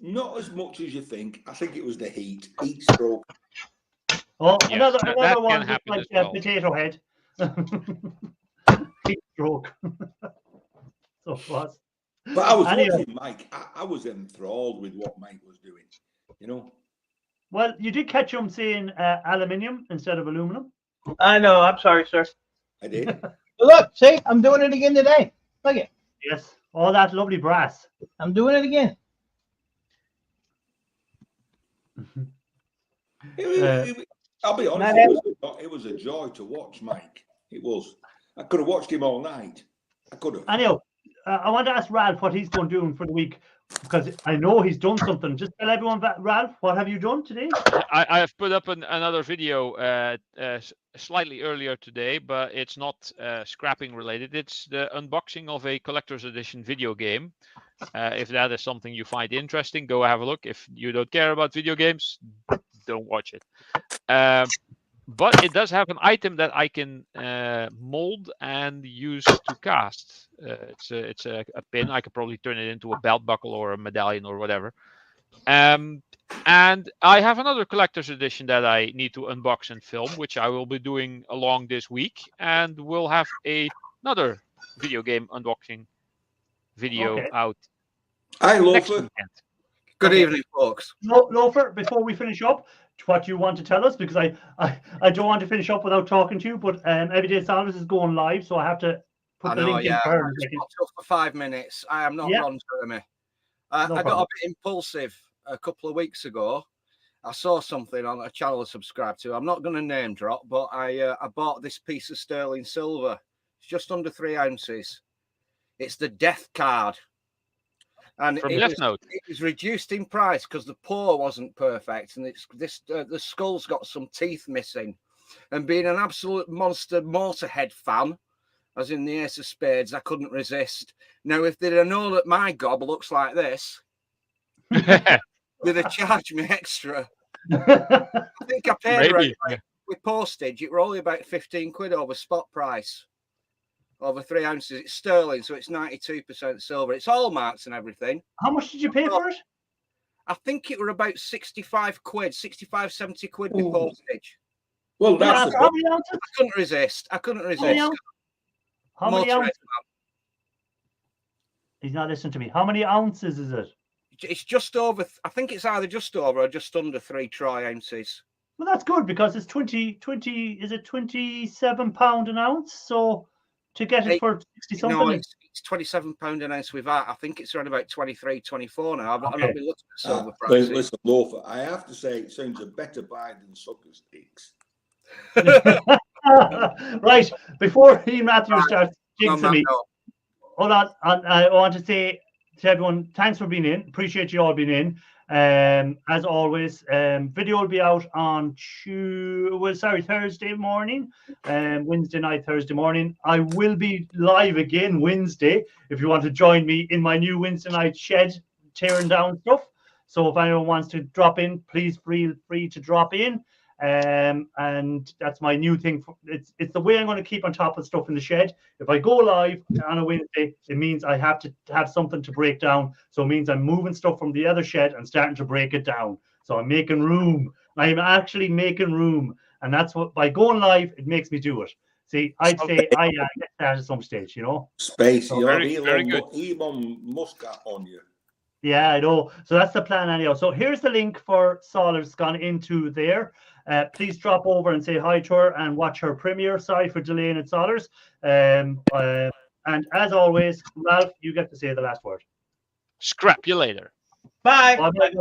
Not as much as you think. I think it was the heat stroke. Oh, Yes, another that one can with happen like as well. potato head. Heat stroke. So it was. But I was Anyway. watching Mike. I was enthralled with what Mike was doing. You know. Well, you did catch him saying aluminium instead of aluminum. I know. I'm sorry, sir. I did. Look, see, I'm doing it again today. Look at. Yes. All that lovely brass. I'm doing it again. I'll be honest, it was a joy to watch, Mike. It was. I could have watched him all night. I could have. Anyhow, I want to ask Ralph what he's going to do for the week, because I know he's done something. Just tell everyone, Ralph, what have you done today? I have put up another video slightly earlier today, but it's not scrapping related. It's the unboxing of a collector's edition video game. If that is something you find interesting, go have a look. If you don't care about video games, don't watch it. But it does have an item that I can mold and use to cast. It's a pin. I could probably turn it into a belt buckle or a medallion or whatever. And I have another collector's edition that I need to unbox and film, which I will be doing along this week. And we'll have another video game unboxing video out. Hi, next Loafer. weekend. Good evening, folks. Loafer, before we finish up, what you want to tell us, because I don't want to finish up without talking to you, but Everyday Solvers is going live, so I have to put the link in for her. Just for 5 minutes. I am not Ron Jeremy. I got a bit impulsive a couple of weeks ago. I saw something on a channel I subscribe to. I'm not going to name drop, but I bought this piece of sterling silver. It's just under 3 ounces. It's the Death card. And From Death Note. It was reduced in price because the pour wasn't perfect, and the skull's got some teeth missing. And being an absolute monster Motorhead fan, as in the Ace of Spades, I couldn't resist. Now, if they'd have known that my gob looks like this, they'd have charged me extra. I think I paid with postage. It were only about 15 quid over spot price. Over 3 ounces. It's sterling, so it's 92% silver. It's hallmarks and everything. How much did you pay for it? I think it were about 65 quid, 65, 70 quid with postage. Well, that's how many ounces? I couldn't resist. How many ounces? He's not listening to me. How many ounces is it? It's just over, I think it's either just over or just under 3 troy ounces. Well, that's good, because it's 27 pound an ounce? So to get it for 60 something. No, it's £27 an ounce with that. I think it's around about 23, 24 now. I've not been looking at silver prices. Listen, Loafer, I have to say it sounds a better buy than sucker sticks. Right, before Ian Matthews starts jinxing me, hold on. I want to say to everyone, thanks for being in. Appreciate you all being in. As always, video will be out on Thursday morning, Wednesday night, Thursday morning. I will be live again Wednesday if you want to join me in my new Wednesday night shed tearing down stuff. So if anyone wants to drop in, please feel free to drop in. And that's my new thing. It's the way I'm going to keep on top of stuff in the shed. If I go live on a Wednesday, it means I have to have something to break down. So it means I'm moving stuff from the other shed and starting to break it down. So I'm making room. I'm actually making room. And that's what, by going live, it makes me do it. See, I'd say I get that at some stage, you know. Space, so very good. Elon Musk on you. Yeah, I know. So that's the plan anyhow. So here's the link for Solars gone into there. Please drop over and say hi to her and watch her premiere. Sorry for delaying at Solars. And as always, Ralph, you get to say the last word. Scrap you later. Bye. Bye-bye.